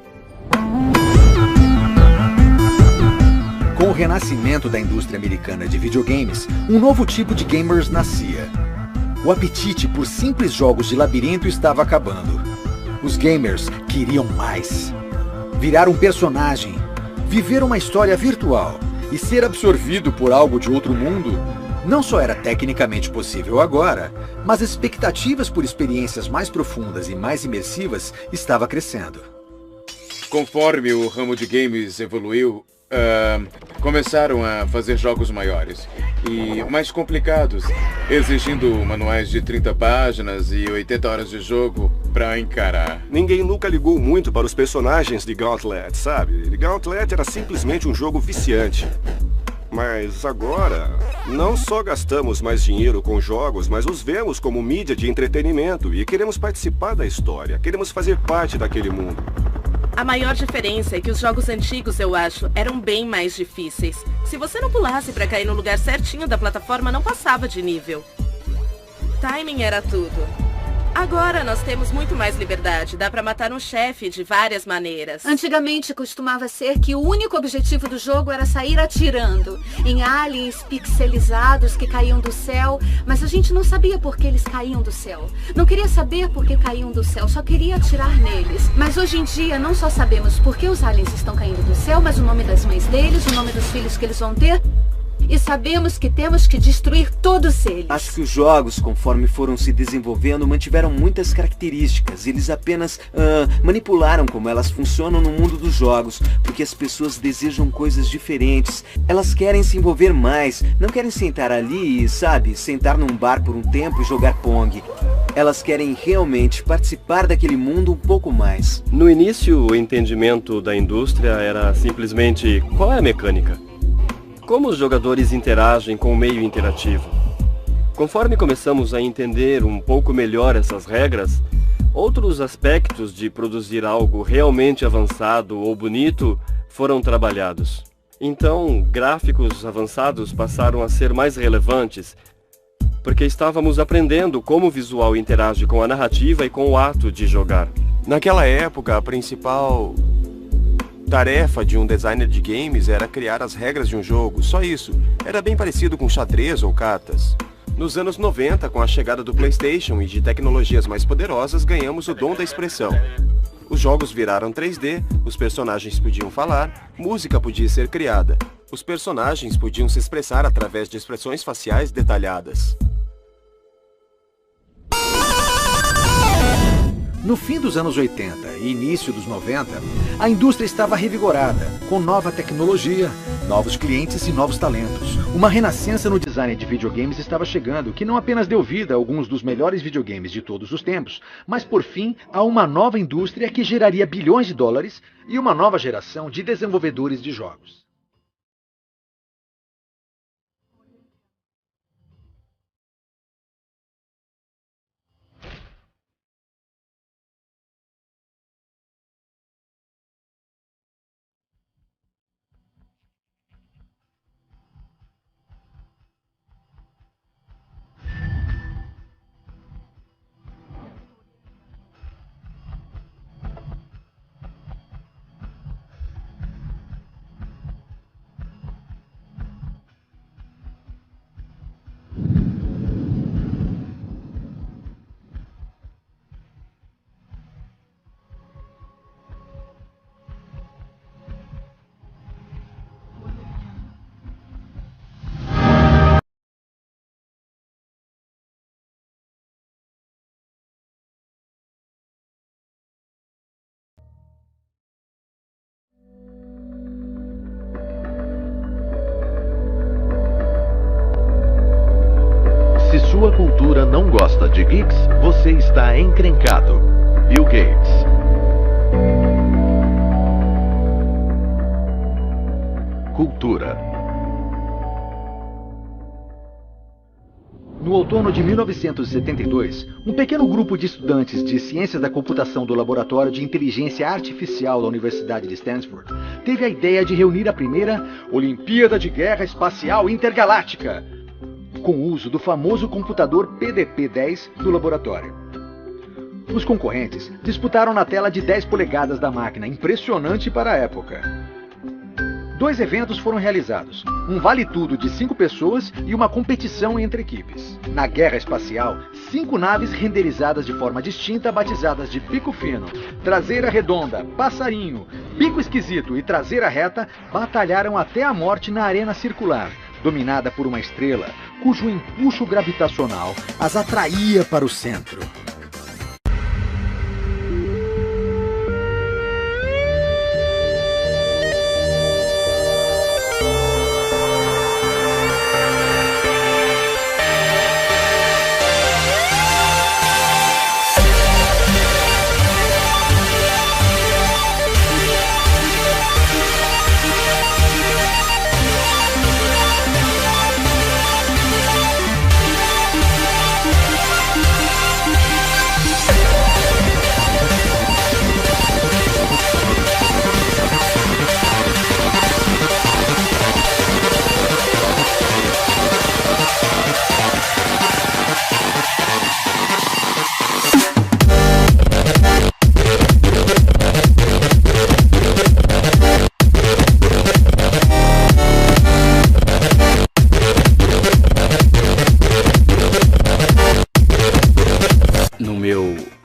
Com o renascimento da indústria americana de videogames, um novo tipo de gamers nascia. O apetite por simples jogos de labirinto estava acabando. Os gamers queriam mais. Virar um personagem, viver uma história virtual e ser absorvido por algo de outro mundo não só era tecnicamente possível agora, mas expectativas por experiências mais profundas e mais imersivas estava crescendo. Conforme o ramo de games evoluiu, começaram a fazer jogos maiores e mais complicados, exigindo manuais de 30 páginas e 80 horas de jogo pra encarar. Ninguém nunca ligou muito para os personagens de Gauntlet, sabe? Gauntlet era simplesmente um jogo viciante. Mas agora, não só gastamos mais dinheiro com jogos, mas os vemos como mídia de entretenimento e queremos participar da história, queremos fazer parte daquele mundo. A maior diferença é que os jogos antigos, eu acho, eram bem mais difíceis. Se você não pulasse pra cair no lugar certinho da plataforma, não passava de nível. Timing era tudo. Agora nós temos muito mais liberdade. Dá pra matar um chefe de várias maneiras. Antigamente costumava ser que o único objetivo do jogo era sair atirando em aliens pixelizados que caíam do céu, mas a gente não sabia por que eles caíam do céu. Não queria saber por que caíam do céu, só queria atirar neles. Mas hoje em dia não só sabemos por que os aliens estão caindo do céu, mas o nome das mães deles, o nome dos filhos que eles vão ter. E sabemos que temos que destruir todos eles. Acho que os jogos, conforme foram se desenvolvendo, mantiveram muitas características. Eles apenas manipularam como elas funcionam no mundo dos jogos. Porque as pessoas desejam coisas diferentes. Elas querem se envolver mais. Não querem sentar ali e, sabe, sentar num bar por um tempo e jogar Pong. Elas querem realmente participar daquele mundo um pouco mais. No início, o entendimento da indústria era simplesmente qual é a mecânica? Como os jogadores interagem com o meio interativo? Conforme começamos a entender um pouco melhor essas regras, outros aspectos de produzir algo realmente avançado ou bonito foram trabalhados. Então, gráficos avançados passaram a ser mais relevantes, porque estávamos aprendendo como o visual interage com a narrativa e com o ato de jogar. Naquela época, a principal tarefa de um designer de games era criar as regras de um jogo, só isso. Era bem parecido com xadrez ou cartas. Nos anos 90, com a chegada do PlayStation e de tecnologias mais poderosas, ganhamos o dom da expressão. Os jogos viraram 3D, os personagens podiam falar, música podia ser criada. Os personagens podiam se expressar através de expressões faciais detalhadas. No fim dos anos 80 e início dos 90, a indústria estava revigorada, com nova tecnologia, novos clientes e novos talentos. Uma renascença no design de videogames estava chegando, que não apenas deu vida a alguns dos melhores videogames de todos os tempos, mas por fim a uma nova indústria que geraria bilhões de dólares e uma nova geração de desenvolvedores de jogos. Se sua cultura não gosta de geeks, você está encrencado. Bill Gates. Cultura. No outono de 1972, um pequeno grupo de estudantes de ciências da computação do Laboratório de Inteligência Artificial da Universidade de Stanford teve a ideia de reunir a primeira Olimpíada de Guerra Espacial Intergaláctica, com o uso do famoso computador PDP-10 do laboratório. Os concorrentes disputaram na tela de 10 polegadas da máquina, impressionante para a época. 2 eventos foram realizados, um vale-tudo de 5 pessoas e uma competição entre equipes. Na guerra espacial, 5 naves renderizadas de forma distinta, batizadas de Bico Fino, Traseira Redonda, Passarinho, Bico Esquisito e Traseira Reta, batalharam até a morte na arena circular, dominada por uma estrela, cujo empuxo gravitacional as atraía para o centro.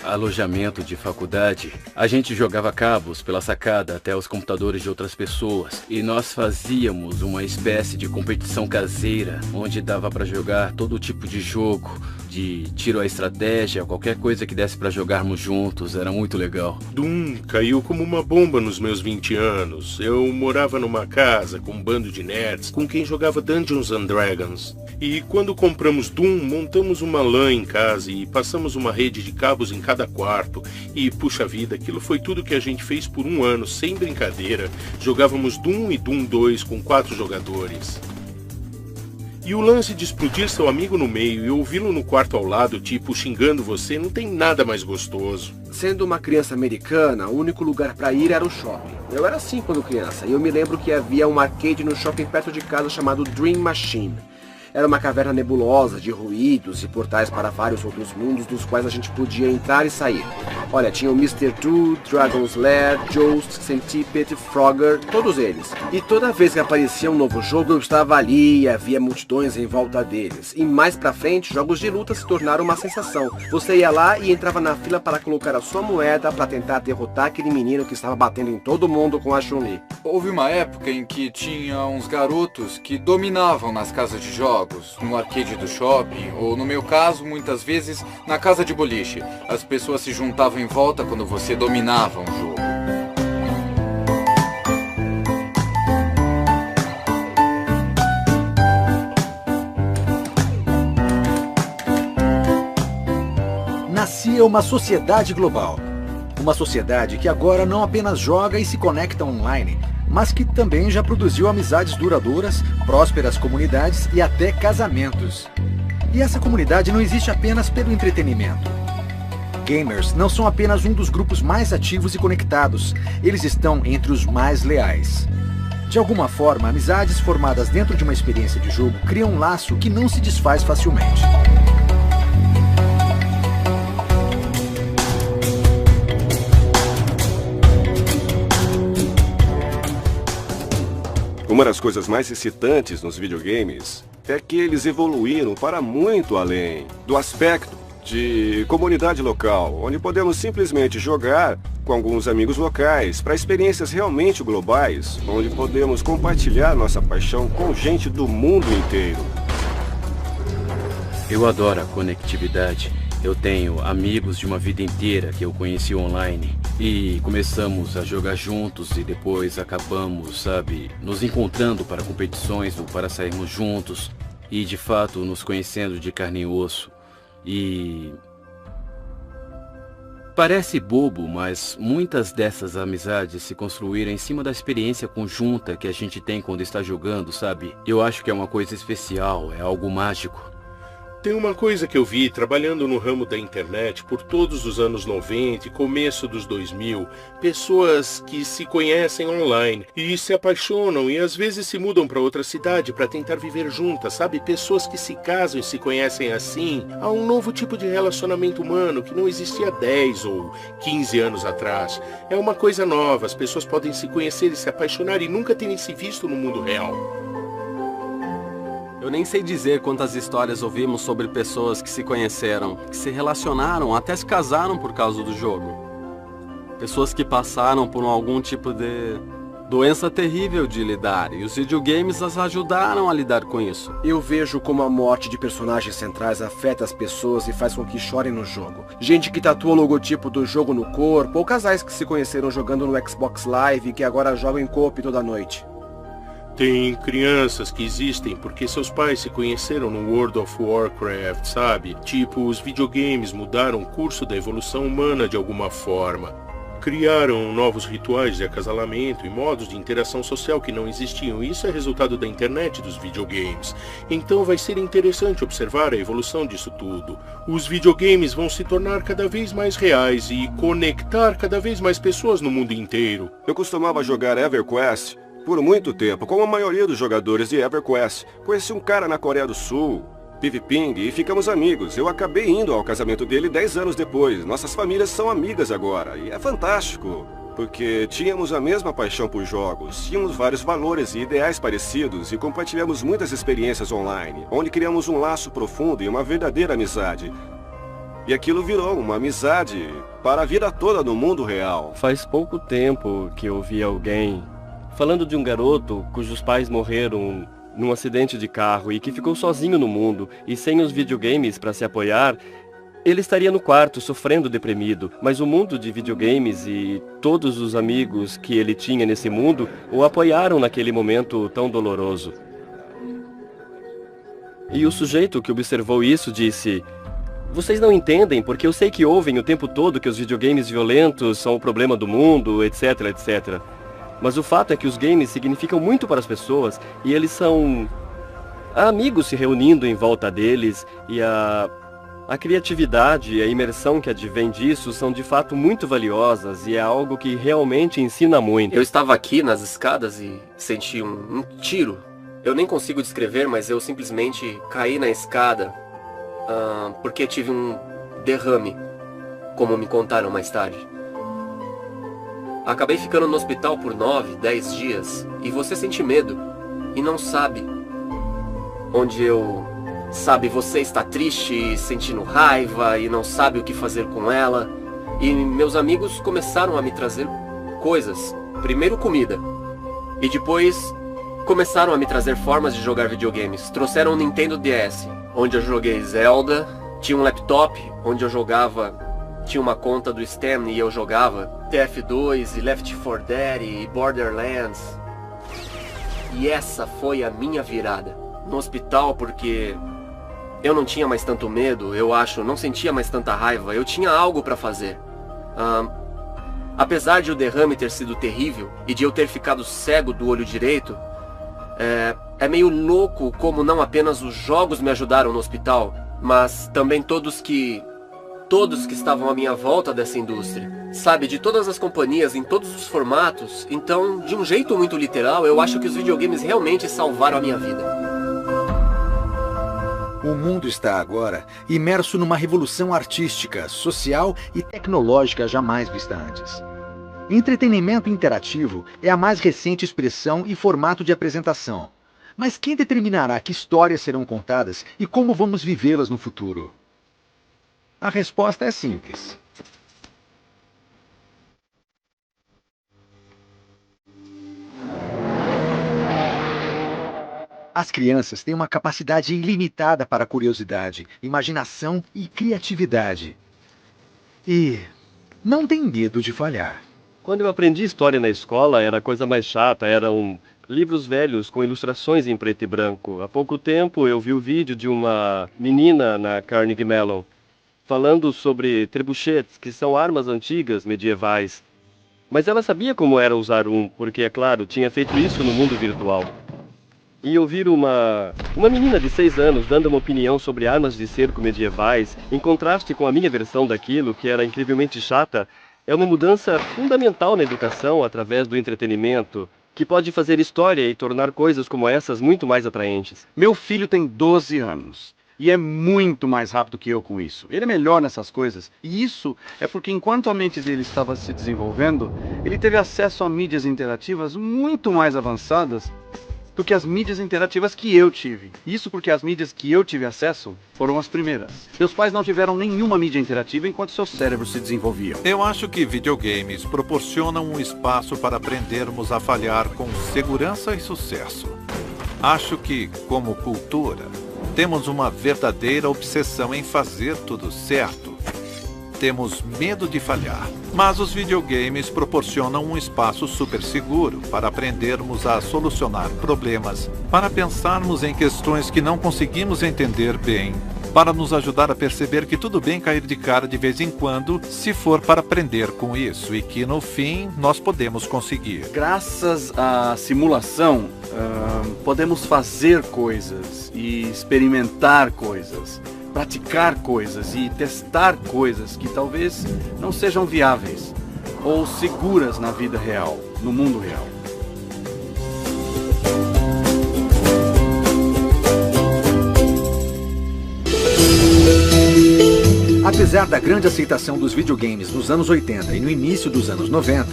Alojamento de faculdade, a gente jogava cabos pela sacada até os computadores de outras pessoas e nós fazíamos uma espécie de competição caseira onde dava para jogar todo tipo de jogo, de tiro à estratégia, qualquer coisa que desse para jogarmos juntos, era muito legal. Doom caiu como uma bomba nos meus 20 anos. Eu morava numa casa com um bando de nerds com quem jogava Dungeons and Dragons. E quando compramos Doom, montamos uma LAN em casa e passamos uma rede de cabos em cada quarto. E, puxa vida, aquilo foi tudo que a gente fez por um ano, sem brincadeira. Jogávamos Doom e Doom 2 com 4 jogadores. E o lance de explodir seu amigo no meio e ouvi-lo no quarto ao lado, tipo, xingando você, não tem nada mais gostoso. Sendo uma criança americana, o único lugar pra ir era o shopping. Eu era assim quando criança, e eu me lembro que havia um arcade no shopping perto de casa chamado Dream Machine. Era uma caverna nebulosa de ruídos e portais para vários outros mundos dos quais a gente podia entrar e sair. Olha, tinha o Mr. Do, Dragon's Lair, Joust, Centipede, Frogger, todos eles. E toda vez que aparecia um novo jogo, eu estava ali e havia multidões em volta deles. E mais pra frente, jogos de luta se tornaram uma sensação. Você ia lá e entrava na fila para colocar a sua moeda para tentar derrotar aquele menino que estava batendo em todo mundo com a Chun-Li. Houve uma época em que tinha uns garotos que dominavam nas casas de jogos, no arcade do shopping, ou no meu caso, muitas vezes, na casa de boliche. As pessoas se juntavam em volta quando você dominava um jogo. Nascia uma sociedade global. Uma sociedade que agora não apenas joga e se conecta online, mas que também já produziu amizades duradouras, prósperas comunidades e até casamentos. E essa comunidade não existe apenas pelo entretenimento. Gamers não são apenas um dos grupos mais ativos e conectados, eles estão entre os mais leais. De alguma forma, amizades formadas dentro de uma experiência de jogo criam um laço que não se desfaz facilmente. Uma das coisas mais excitantes nos videogames é que eles evoluíram para muito além do aspecto de comunidade local, onde podemos simplesmente jogar com alguns amigos locais, para experiências realmente globais, onde podemos compartilhar nossa paixão com gente do mundo inteiro. Eu adoro a conectividade. Eu tenho amigos de uma vida inteira que eu conheci online. E começamos a jogar juntos e depois acabamos, sabe, nos encontrando para competições ou para sairmos juntos. E de fato nos conhecendo de carne e osso. E... parece bobo, mas muitas dessas amizades se construíram em cima da experiência conjunta que a gente tem quando está jogando, sabe? Eu acho que é uma coisa especial, é algo mágico. Tem uma coisa que eu vi trabalhando no ramo da internet por todos os anos 90 e começo dos 2000, pessoas que se conhecem online e se apaixonam e às vezes se mudam para outra cidade para tentar viver juntas, sabe? Pessoas que se casam e se conhecem assim. Há um novo tipo de relacionamento humano que não existia há 10 ou 15 anos atrás. É uma coisa nova, as pessoas podem se conhecer e se apaixonar e nunca terem se visto no mundo real. Eu nem sei dizer quantas histórias ouvimos sobre pessoas que se conheceram, que se relacionaram, até se casaram por causa do jogo. Pessoas que passaram por algum tipo de doença terrível de lidar, e os videogames as ajudaram a lidar com isso. Eu vejo como a morte de personagens centrais afeta as pessoas e faz com que chorem no jogo. Gente que tatua o logotipo do jogo no corpo, ou casais que se conheceram jogando no Xbox Live e que agora jogam em co-op toda noite. Tem crianças que existem porque seus pais se conheceram no World of Warcraft, sabe? Tipo, os videogames mudaram o curso da evolução humana de alguma forma. Criaram novos rituais de acasalamento e modos de interação social que não existiam. Isso é resultado da internet dos videogames. Então vai ser interessante observar a evolução disso tudo. Os videogames vão se tornar cada vez mais reais e conectar cada vez mais pessoas no mundo inteiro. Eu costumava jogar EverQuest por muito tempo, como a maioria dos jogadores de EverQuest. Conheci um cara na Coreia do Sul, PvPing, e ficamos amigos. Eu acabei indo ao casamento dele 10 anos depois. Nossas famílias são amigas agora, e é fantástico, porque tínhamos a mesma paixão por jogos, tínhamos vários valores e ideais parecidos, e compartilhamos muitas experiências online, onde criamos um laço profundo e uma verdadeira amizade. E aquilo virou uma amizade para a vida toda no mundo real. Faz pouco tempo que eu vi alguém falando de um garoto cujos pais morreram num acidente de carro e que ficou sozinho no mundo e sem os videogames para se apoiar. Ele estaria no quarto sofrendo deprimido, mas o mundo de videogames e todos os amigos que ele tinha nesse mundo o apoiaram naquele momento tão doloroso. E o sujeito que observou isso disse: "Vocês não entendem, porque eu sei que ouvem o tempo todo que os videogames violentos são o problema do mundo, etc, etc. Mas o fato é que os games significam muito para as pessoas e eles são amigos se reunindo em volta deles, e a criatividade e a imersão que advém disso são de fato muito valiosas e é algo que realmente ensina muito." Eu estava aqui nas escadas e senti um tiro. Eu nem consigo descrever, mas eu simplesmente caí na escada porque tive um derrame. como me contaram mais tarde. Acabei ficando no hospital por 9, 10 dias, e você sente medo, e não sabe onde eu... Sabe, você está triste, sentindo raiva, e não sabe o que fazer com ela. E meus amigos começaram a me trazer coisas. Primeiro comida, e depois começaram a me trazer formas de jogar videogames. Trouxeram um Nintendo DS, onde eu joguei Zelda, tinha um laptop, onde eu jogava... Tinha uma conta do Steam e eu jogava TF2 e Left 4 Dead e Borderlands. E essa foi a minha virada. No hospital, porque eu não tinha mais tanto medo, eu acho, não sentia mais tanta raiva, eu tinha algo pra fazer. Apesar de o derrame ter sido terrível e de eu ter ficado cego do olho direito, é meio louco como não apenas os jogos me ajudaram no hospital, mas também todos que estavam à minha volta dessa indústria. Sabe, de todas as companhias, em todos os formatos. Então, de um jeito muito literal, eu acho que os videogames realmente salvaram a minha vida. O mundo está agora imerso numa revolução artística, social e tecnológica jamais vista antes. Entretenimento interativo é a mais recente expressão e formato de apresentação. Mas quem determinará que histórias serão contadas e como vamos vivê-las no futuro? A resposta é simples. As crianças têm uma capacidade ilimitada para curiosidade, imaginação e criatividade. E não têm medo de falhar. Quando eu aprendi história na escola, era a coisa mais chata, eram livros velhos com ilustrações em preto e branco. Há pouco tempo eu vi o vídeo de uma menina na Carnegie Mellon falando sobre trebuchetes, que são armas antigas medievais. Mas ela sabia como era usar um, porque, é claro, tinha feito isso no mundo virtual. E ouvir uma menina de 6 anos dando uma opinião sobre armas de cerco medievais, em contraste com a minha versão daquilo, que era incrivelmente chata, é uma mudança fundamental na educação através do entretenimento, que pode fazer história e tornar coisas como essas muito mais atraentes. Meu filho tem 12 anos. E é muito mais rápido que eu com isso. Ele é melhor nessas coisas. E isso é porque enquanto a mente dele estava se desenvolvendo, ele teve acesso a mídias interativas muito mais avançadas do que as mídias interativas que eu tive. Isso porque as mídias que eu tive acesso foram as primeiras. Meus pais não tiveram nenhuma mídia interativa enquanto seu cérebro se desenvolvia. Eu acho que videogames proporcionam um espaço para aprendermos a falhar com segurança e sucesso. Acho que, como cultura, temos uma verdadeira obsessão em fazer tudo certo. Temos medo de falhar. Mas os videogames proporcionam um espaço super seguro para aprendermos a solucionar problemas, para pensarmos em questões que não conseguimos entender bem, para nos ajudar a perceber que tudo bem cair de cara de vez em quando, se for para aprender com isso, e que no fim nós podemos conseguir. Graças à simulação, podemos fazer coisas e experimentar coisas, praticar coisas e testar coisas que talvez não sejam viáveis ou seguras na vida real, no mundo real. Apesar da grande aceitação dos videogames nos anos 80 e no início dos anos 90,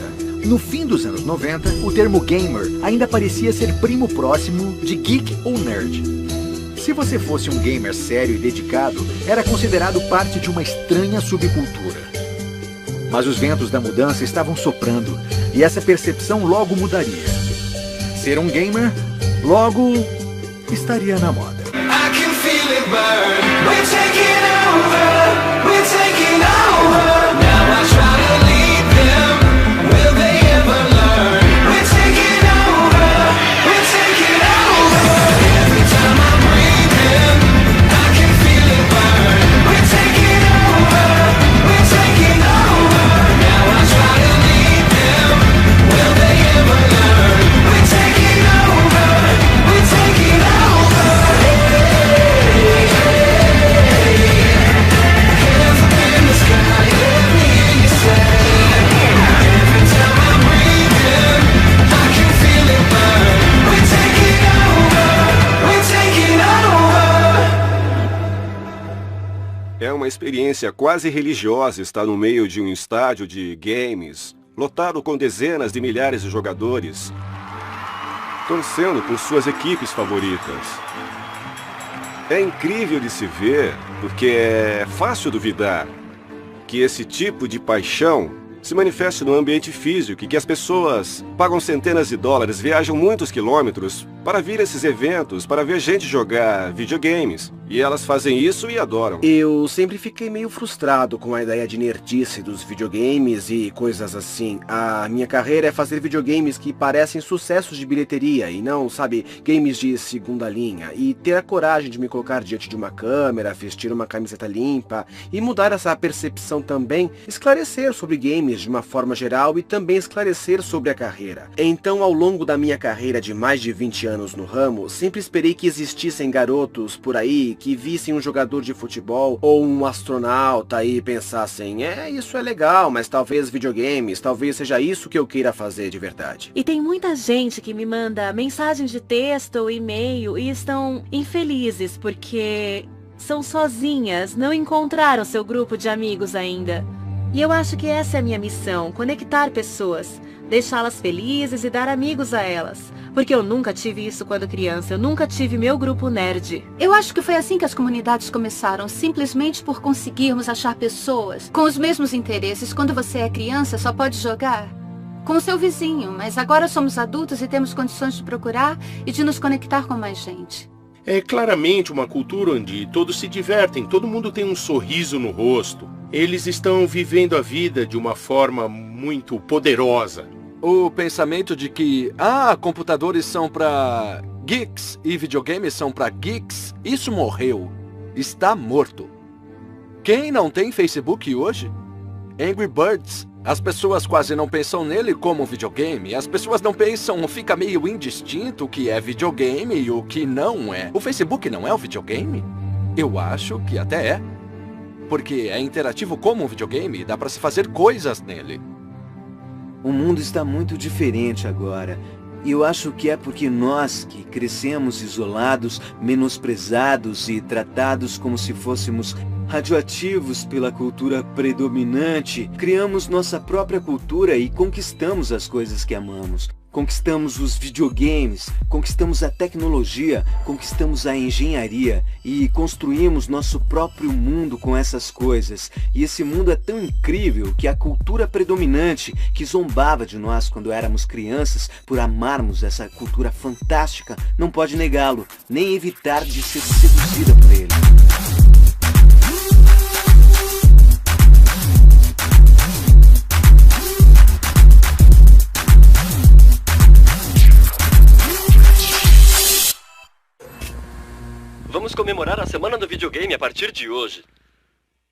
no fim dos anos 90, o termo gamer ainda parecia ser primo próximo de geek ou nerd. Se você fosse um gamer sério e dedicado, era considerado parte de uma estranha subcultura. Mas os ventos da mudança estavam soprando, e essa percepção logo mudaria. Ser um gamer, logo, estaria na moda. uma experiência quase religiosa estar no meio de um estádio de games, lotado com dezenas de milhares de jogadores, torcendo por suas equipes favoritas. É incrível de se ver, porque é fácil duvidar que esse tipo de paixão se manifesta no ambiente físico e que as pessoas pagam centenas de dólares, viajam muitos quilômetros para vir a esses eventos, para ver gente jogar videogames. E elas fazem isso e adoram. Eu sempre fiquei meio frustrado com a ideia de nerdice dos videogames e coisas assim. A minha carreira é fazer videogames que parecem sucessos de bilheteria e não, sabe, games de segunda linha. E ter a coragem de me colocar diante de uma câmera, vestir uma camiseta limpa e mudar essa percepção também, esclarecer sobre games de uma forma geral e também esclarecer sobre a carreira. Então, ao longo da minha carreira de mais de 20 anos no ramo, sempre esperei que existissem garotos por aí que vissem um jogador de futebol ou um astronauta e pensassem, isso é legal, mas talvez videogames, talvez seja isso que eu queira fazer de verdade. E tem muita gente que me manda mensagem de texto ou e-mail e estão infelizes porque são sozinhas, não encontraram seu grupo de amigos ainda. E eu acho que essa é a minha missão, conectar pessoas, deixá-las felizes e dar amigos a elas. Porque eu nunca tive isso quando criança, eu nunca tive meu grupo nerd. Eu acho que foi assim que as comunidades começaram, simplesmente por conseguirmos achar pessoas com os mesmos interesses. Quando você é criança, só pode jogar com o seu vizinho, mas agora somos adultos e temos condições de procurar e de nos conectar com mais gente. É claramente uma cultura onde todos se divertem, todo mundo tem um sorriso no rosto. Eles estão vivendo a vida de uma forma muito poderosa. O pensamento de que, computadores são pra geeks e videogames são pra geeks, isso morreu. Está morto. Quem não tem Facebook hoje? Angry Birds. As pessoas quase não pensam nele como um videogame. As pessoas não pensam, fica meio indistinto o que é videogame e o que não é. O Facebook não é um videogame? Eu acho que até é. Porque é interativo como um videogame e dá pra se fazer coisas nele. O mundo está muito diferente agora. E eu acho que é porque nós, que crescemos isolados, menosprezados e tratados como se fôssemos radioativos pela cultura predominante, criamos nossa própria cultura e conquistamos as coisas que amamos. Conquistamos os videogames, conquistamos a tecnologia, conquistamos a engenharia e construímos nosso próprio mundo com essas coisas. E esse mundo é tão incrível que a cultura predominante, que zombava de nós quando éramos crianças por amarmos essa cultura fantástica, não pode negá-lo, nem evitar de ser seduzida por ele. Vamos comemorar a Semana do Videogame a partir de hoje.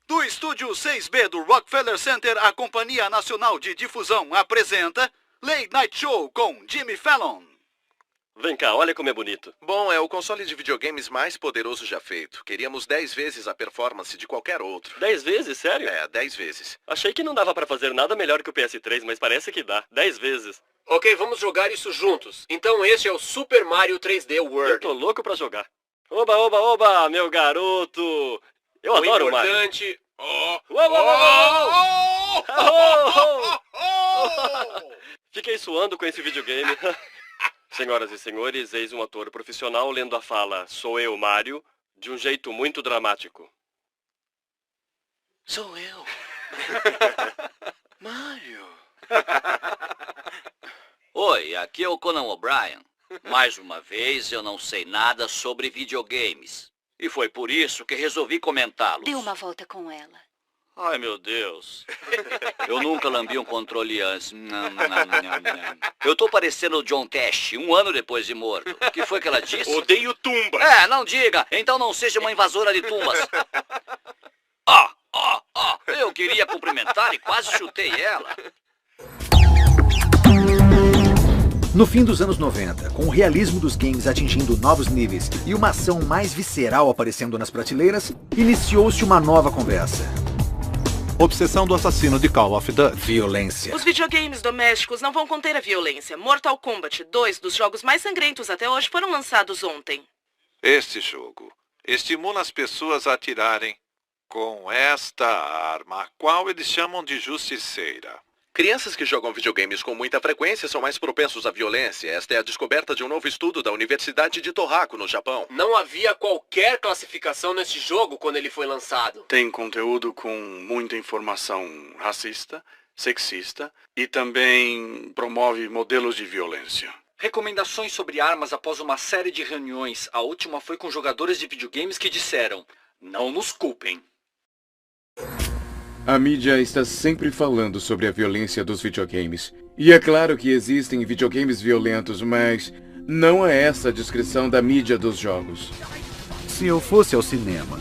Do estúdio 6B do Rockefeller Center, a Companhia Nacional de Difusão apresenta Late Night Show com Jimmy Fallon. Vem cá, olha como é bonito. Bom, é o console de videogames mais poderoso já feito. Queríamos 10 vezes a performance de qualquer outro. 10 vezes? Sério? 10 vezes. Achei que não dava pra fazer nada melhor que o PS3, mas parece que dá. 10 vezes. Ok, vamos jogar isso juntos. Então este é o Super Mario 3D World. Eu tô louco pra jogar. Oba, oba, oba, meu garoto! Eu adoro o Mario. Importante... Fiquei suando com esse videogame. Senhoras e senhores, eis um ator profissional lendo a fala "Sou eu, Mario", de um jeito muito dramático. Sou eu. Mario. Oi, aqui é o Conan O'Brien. Mais uma vez, eu não sei nada sobre videogames. E foi por isso que resolvi comentá-los. Dê uma volta com ela. Ai, meu Deus. Eu nunca lambi um controle antes. Eu tô parecendo o John Tesh, 1 ano depois de morto. O que foi que ela disse? Odeio tumbas. Não diga. Então não seja uma invasora de tumbas. Eu queria cumprimentar e quase chutei ela. No fim dos anos 90, com o realismo dos games atingindo novos níveis e uma ação mais visceral aparecendo nas prateleiras, iniciou-se uma nova conversa. Obsessão do assassino de Call of Duty. Violência. Os videogames domésticos não vão conter a violência. Mortal Kombat, 2 dos jogos mais sangrentos até hoje, foram lançados ontem. Este jogo estimula as pessoas a atirarem com esta arma, a qual eles chamam de justiceira. Crianças que jogam videogames com muita frequência são mais propensos à violência. Esta é a descoberta de um novo estudo da Universidade de Tohoku, no Japão. Não havia qualquer classificação neste jogo quando ele foi lançado. Tem conteúdo com muita informação racista, sexista e também promove modelos de violência. Recomendações sobre armas após uma série de reuniões. A última foi com jogadores de videogames que disseram: não nos culpem. A mídia está sempre falando sobre a violência dos videogames. E é claro que existem videogames violentos, mas não é essa a descrição da mídia dos jogos. Se eu fosse ao cinema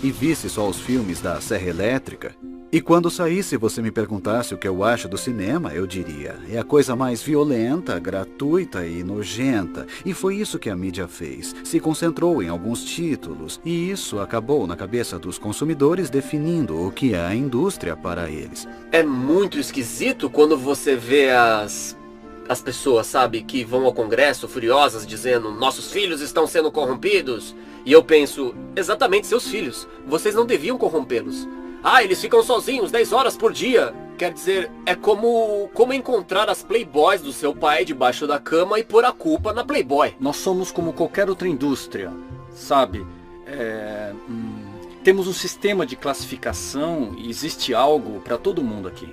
e visse só os filmes da Serra Elétrica, e quando saísse você me perguntasse o que eu acho do cinema, eu diria: é a coisa mais violenta, gratuita e nojenta. E foi isso que a mídia fez. Se concentrou em alguns títulos. E isso acabou na cabeça dos consumidores definindo o que é a indústria para eles. É muito esquisito quando você vê as pessoas, sabe, que vão ao Congresso furiosas dizendo: nossos filhos estão sendo corrompidos. E eu penso: exatamente, seus filhos. Vocês não deviam corrompê-los. Ah, eles ficam sozinhos 10 horas por dia. Quer dizer, é como encontrar as Playboys do seu pai debaixo da cama e pôr a culpa na Playboy. Nós somos como qualquer outra indústria, sabe? Temos um sistema de classificação e existe algo para todo mundo aqui.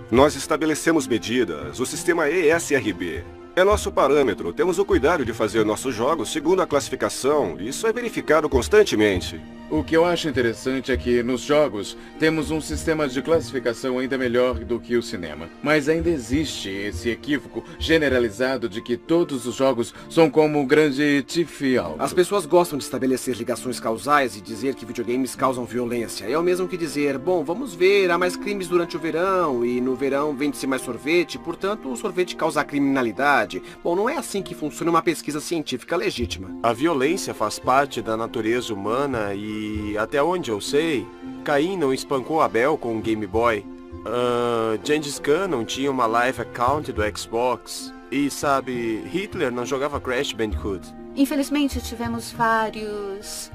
Nós estabelecemos medidas, o sistema ESRB. É nosso parâmetro, temos o cuidado de fazer nossos jogos segundo a classificação, e isso é verificado constantemente. O que eu acho interessante é que, nos jogos, temos um sistema de classificação ainda melhor do que o cinema. Mas ainda existe esse equívoco generalizado de que todos os jogos são como o grande Tiff Alto. As pessoas gostam de estabelecer ligações causais e dizer que videogames causam violência. É o mesmo que dizer: bom, vamos ver, há mais crimes durante o verão, e no verão vende-se mais sorvete, portanto o sorvete causa criminalidade. Bom, não é assim que funciona uma pesquisa científica legítima. A violência faz parte da natureza humana e, até onde eu sei, Caim não espancou Abel com um Game Boy. Gengis Khan não tinha uma live account do Xbox. E, sabe, Hitler não jogava Crash Bandicoot. Infelizmente, tivemos vários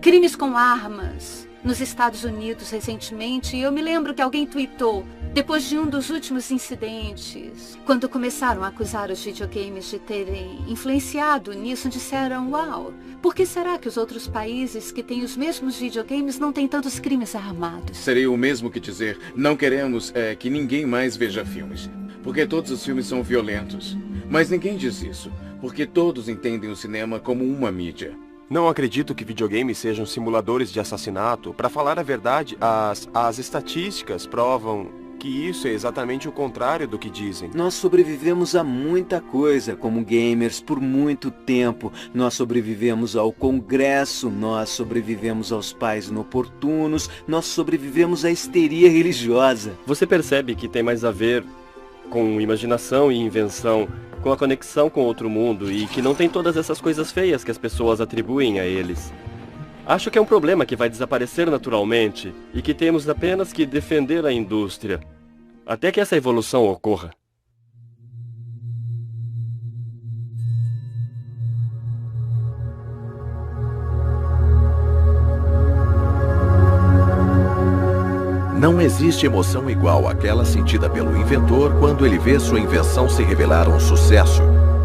crimes com armas nos Estados Unidos recentemente. Eu me lembro que alguém tweetou: depois de um dos últimos incidentes, quando começaram a acusar os videogames de terem influenciado nisso, disseram: uau, por que será que os outros países que têm os mesmos videogames não têm tantos crimes armados? Seria o mesmo que dizer: não queremos que ninguém mais veja filmes, porque todos os filmes são violentos. Mas ninguém diz isso, porque todos entendem o cinema como uma mídia. Não acredito que videogames sejam simuladores de assassinato. Para falar a verdade, as estatísticas provam que isso é exatamente o contrário do que dizem. Nós sobrevivemos a muita coisa como gamers por muito tempo. Nós sobrevivemos ao Congresso, nós sobrevivemos aos pais inoportunos, nós sobrevivemos à histeria religiosa. Você percebe que tem mais a ver com imaginação e invenção, com a conexão com outro mundo, e que não tem todas essas coisas feias que as pessoas atribuem a eles. Acho que é um problema que vai desaparecer naturalmente e que temos apenas que defender a indústria, até que essa evolução ocorra. Não existe emoção igual àquela sentida pelo inventor quando ele vê sua invenção se revelar um sucesso.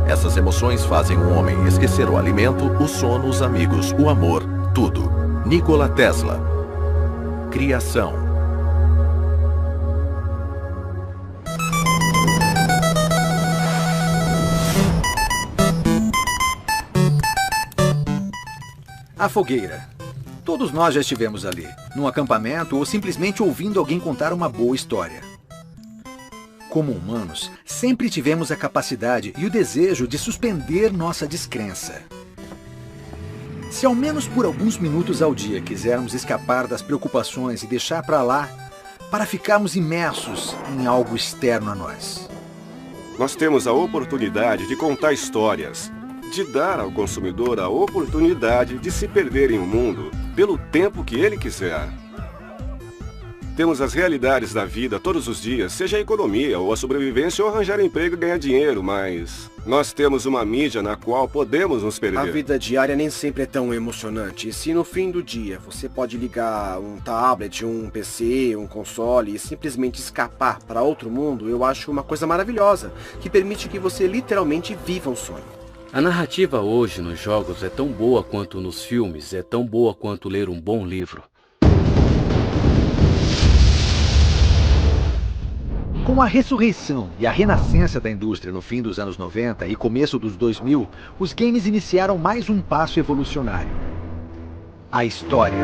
Essas emoções fazem um homem esquecer o alimento, o sono, os amigos, o amor, tudo. Nikola Tesla. Criação. A fogueira. Todos nós já estivemos ali, num acampamento ou simplesmente ouvindo alguém contar uma boa história. Como humanos, sempre tivemos a capacidade e o desejo de suspender nossa descrença. Se ao menos por alguns minutos ao dia quisermos escapar das preocupações e deixar para lá, para ficarmos imersos em algo externo a nós. Nós temos a oportunidade de contar histórias, de dar ao consumidor a oportunidade de se perder em um mundo pelo tempo que ele quiser. temos as realidades da vida todos os dias, seja a economia ou a sobrevivência ou arranjar emprego e ganhar dinheiro, mas nós temos uma mídia na qual podemos nos perder. A vida diária nem sempre é tão emocionante. E se no fim do dia você pode ligar um tablet, um PC, um console e simplesmente escapar para outro mundo, eu acho uma coisa maravilhosa, que permite que você literalmente viva um sonho. A narrativa hoje nos jogos é tão boa quanto nos filmes, é tão boa quanto ler um bom livro. Com a ressurreição e a renascença da indústria no fim dos anos 90 e começo dos 2000, os games iniciaram mais um passo evolucionário: a história.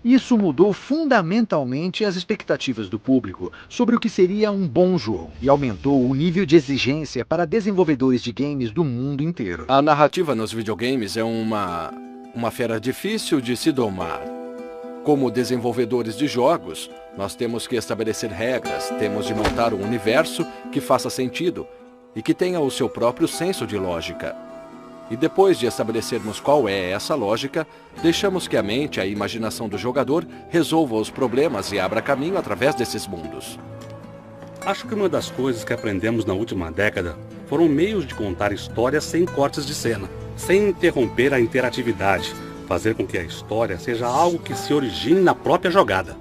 Isso mudou fundamentalmente as expectativas do público sobre o que seria um bom jogo e aumentou o nível de exigência para desenvolvedores de games do mundo inteiro. A narrativa nos videogames é uma fera difícil de se domar. Como desenvolvedores de jogos, nós temos que estabelecer regras, temos de montar um universo que faça sentido e que tenha o seu próprio senso de lógica. E depois de estabelecermos qual é essa lógica, deixamos que a mente e a imaginação do jogador resolva os problemas e abra caminho através desses mundos. Acho que uma das coisas que aprendemos na última década foram meios de contar histórias sem cortes de cena, sem interromper a interatividade, fazer com que a história seja algo que se origine na própria jogada.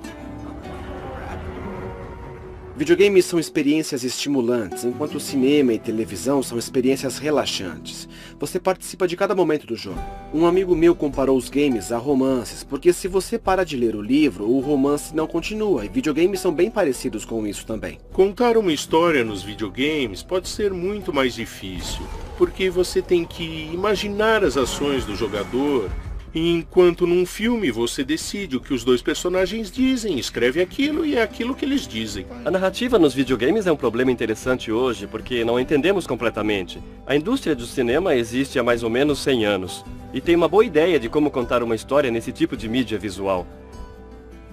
Videogames são experiências estimulantes, enquanto o cinema e televisão são experiências relaxantes. Você participa de cada momento do jogo. Um amigo meu comparou os games a romances, porque se você para de ler o livro, o romance não continua, e videogames são bem parecidos com isso também. Contar uma história nos videogames pode ser muito mais difícil, porque você tem que imaginar as ações do jogador, enquanto num filme você decide o que os dois personagens dizem, escreve aquilo e é aquilo que eles dizem. A narrativa nos videogames é um problema interessante hoje, porque não entendemos completamente. A indústria do cinema existe há mais ou menos 100 anos, e tem uma boa ideia de como contar uma história nesse tipo de mídia visual.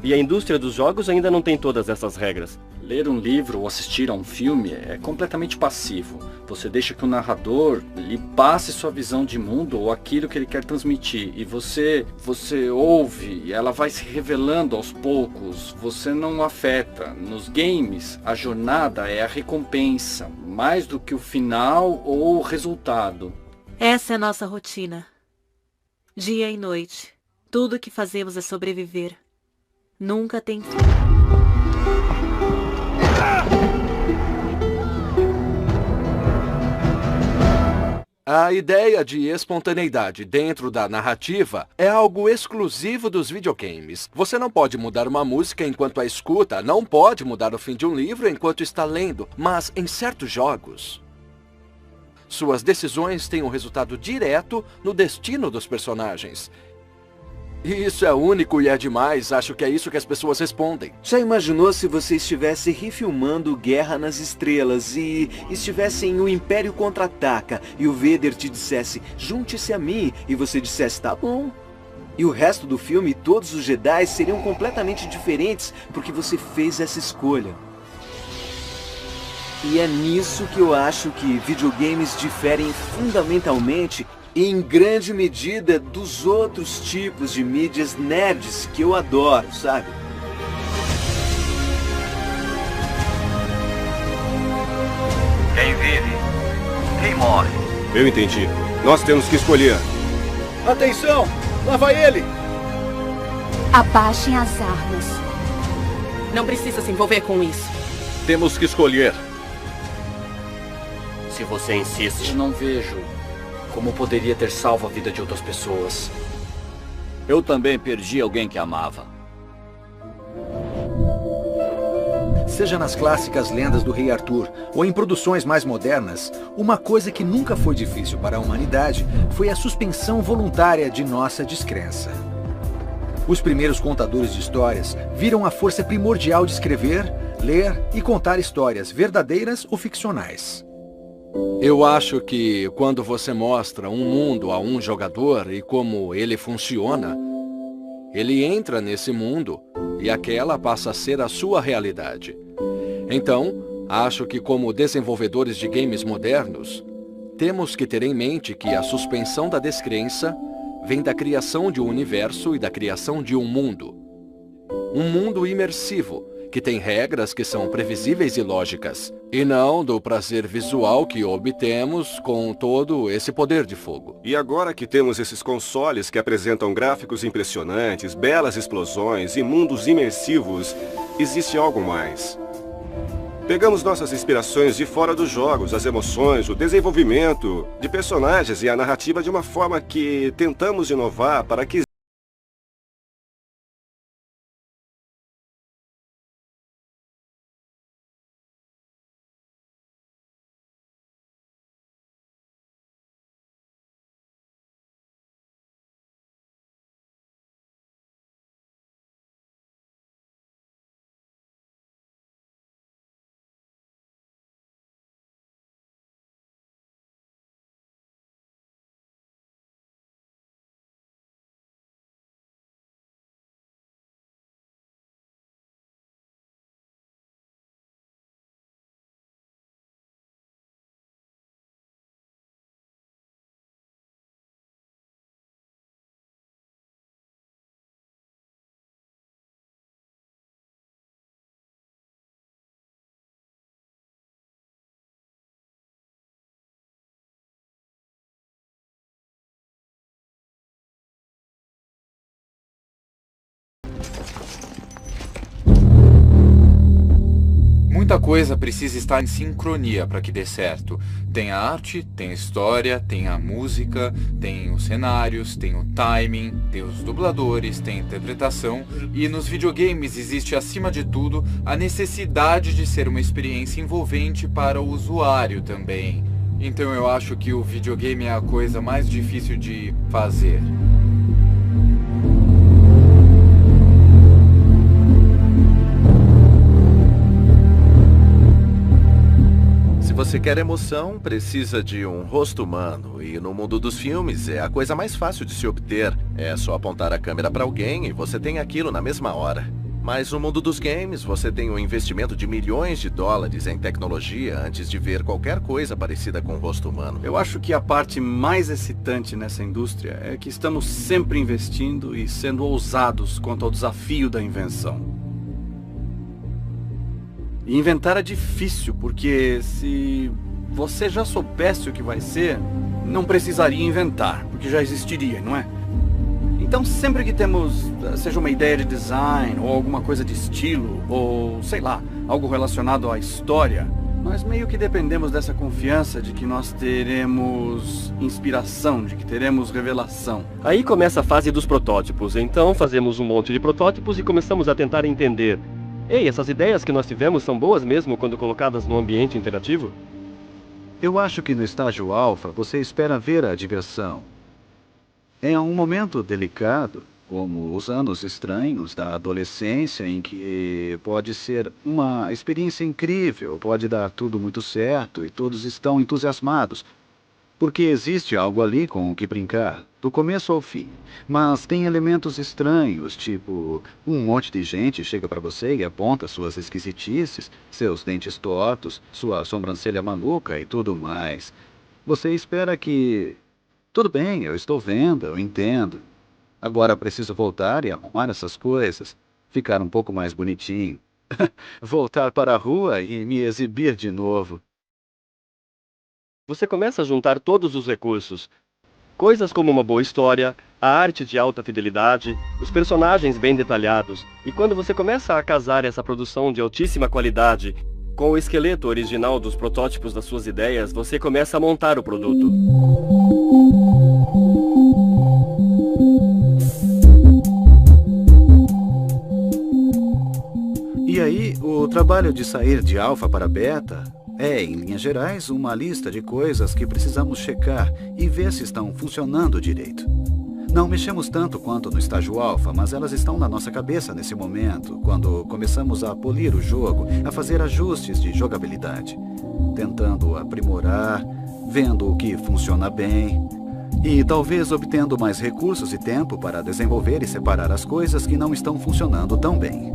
E a indústria dos jogos ainda não tem todas essas regras. Ler um livro ou assistir a um filme é completamente passivo. Você deixa que o narrador lhe passe sua visão de mundo ou aquilo que ele quer transmitir. E você ouve e ela vai se revelando aos poucos. Você não afeta. Nos games, a jornada é a recompensa, mais do que o final ou o resultado. Essa é a nossa rotina. Dia e noite. Tudo o que fazemos é sobreviver. Nunca tem fim. A ideia de espontaneidade dentro da narrativa é algo exclusivo dos videogames. Você não pode mudar uma música enquanto a escuta, não pode mudar o fim de um livro enquanto está lendo, mas em certos jogos, suas decisões têm um resultado direto no destino dos personagens. Isso é único e é demais, acho que é isso que as pessoas respondem. Já imaginou se você estivesse refilmando Guerra nas Estrelas e estivesse em O Império Contra-Ataca e o Vader te dissesse, junte-se a mim, e você dissesse, tá bom. E o resto do filme, todos os Jedi seriam completamente diferentes porque você fez essa escolha. E é nisso que eu acho que videogames diferem fundamentalmente e em grande medida dos outros tipos de mídias nerds que eu adoro, sabe? Quem vive, quem morre. Eu entendi. Nós temos que escolher. Atenção! Lá vai ele! Abaixem as armas. Não precisa se envolver com isso. Temos que escolher. Se você insiste, não vejo como poderia ter salvo a vida de outras pessoas. Eu também perdi alguém que amava. Seja nas clássicas lendas do Rei Arthur ou em produções mais modernas, uma coisa que nunca foi difícil para a humanidade foi a suspensão voluntária de nossa descrença. Os primeiros contadores de histórias viram a força primordial de escrever, ler e contar histórias verdadeiras ou ficcionais. Eu acho que quando você mostra um mundo a um jogador e como ele funciona, Ele entra nesse mundo e aquela passa a ser a sua realidade. Então, acho que como desenvolvedores de games modernos, temos que ter em mente que a suspensão da descrença vem da criação de um universo e da criação de um mundo. Um mundo imersivo, que tem regras que são previsíveis e lógicas, e não do prazer visual que obtemos com todo esse poder de fogo. E agora que temos esses consoles que apresentam gráficos impressionantes, belas explosões e mundos imersivos, existe algo mais. Pegamos nossas inspirações de fora dos jogos, as emoções, o desenvolvimento de personagens e a narrativa de uma forma que tentamos inovar para que Muita coisa precisa estar em sincronia para que dê certo. Tem a arte, tem a história, tem a música, tem os cenários, tem o timing, tem os dubladores, tem a interpretação. E nos videogames existe, acima de tudo, a necessidade de ser uma experiência envolvente para o usuário também. Então eu acho que o videogame é a coisa mais difícil de fazer. Se você quer emoção, precisa de um rosto humano. E no mundo dos filmes, é a coisa mais fácil de se obter. É só apontar a câmera para alguém e você tem aquilo na mesma hora. Mas no mundo dos games, você tem um investimento de milhões de dólares em tecnologia antes de ver qualquer coisa parecida com o rosto humano. Eu acho que a parte mais excitante nessa indústria é que estamos sempre investindo e sendo ousados quanto ao desafio da invenção. E inventar é difícil, porque se você já soubesse o que vai ser, não precisaria inventar, porque já existiria, não é? Então sempre que temos, seja uma ideia de design, ou alguma coisa de estilo, ou sei lá, algo relacionado à história, nós meio que dependemos dessa confiança de que nós teremos inspiração, de que teremos revelação. Aí começa a fase dos protótipos, então fazemos um monte de protótipos e começamos a tentar entender. Ei, essas ideias que nós tivemos são boas mesmo quando colocadas no ambiente interativo? Eu acho que no estágio alfa você espera ver a diversão. É um momento delicado, como os anos estranhos da adolescência, em que pode ser uma experiência incrível, pode dar tudo muito certo e todos estão entusiasmados. Porque existe algo ali com o que brincar, do começo ao fim. Mas tem elementos estranhos, tipo, um monte de gente chega pra você e aponta suas esquisitices, seus dentes tortos, sua sobrancelha maluca e tudo mais. Você espera que... Tudo bem, eu estou vendo, eu entendo. Agora preciso voltar e arrumar essas coisas, ficar um pouco mais bonitinho. Voltar para a rua e me exibir de novo. Você começa a juntar todos os recursos. Coisas como uma boa história, a arte de alta fidelidade, os personagens bem detalhados. E quando você começa a casar essa produção de altíssima qualidade com o esqueleto original dos protótipos das suas ideias, você começa a montar o produto. E aí, o trabalho de sair de alfa para beta é, em linhas gerais, uma lista de coisas que precisamos checar e ver se estão funcionando direito. Não mexemos tanto quanto no estágio alfa, mas elas estão na nossa cabeça nesse momento, quando começamos a polir o jogo, a fazer ajustes de jogabilidade, tentando aprimorar, vendo o que funciona bem. E talvez obtendo mais recursos e tempo para desenvolver e separar as coisas que não estão funcionando tão bem.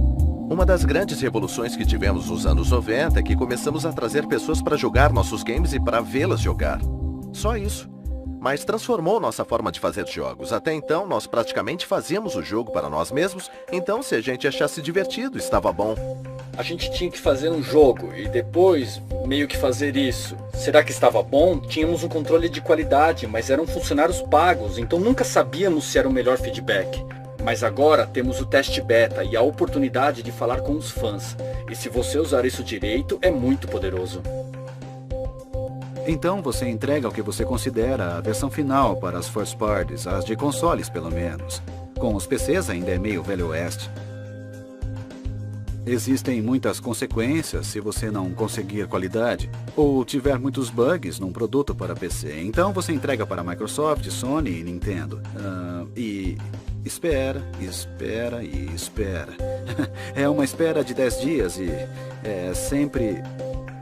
Uma das grandes revoluções que tivemos nos anos 90 é que começamos a trazer pessoas para jogar nossos games e para vê-las jogar. Só isso. Mas transformou nossa forma de fazer jogos. Até então, nós praticamente fazíamos o jogo para nós mesmos, então se a gente achasse divertido, estava bom. A gente tinha que fazer um jogo e depois meio que fazer isso. Será que estava bom? Tínhamos um controle de qualidade, mas eram funcionários pagos, então nunca sabíamos se era o melhor feedback. Mas agora temos o teste beta e a oportunidade de falar com os fãs. E se você usar isso direito, é muito poderoso. Então você entrega o que você considera a versão final para as first parties, as de consoles pelo menos. Com os PCs ainda é meio velho oeste. Existem muitas consequências se você não conseguir qualidade ou tiver muitos bugs num produto para PC. Então você entrega para Microsoft, Sony e Nintendo. E espera. É uma espera de 10 dias e é sempre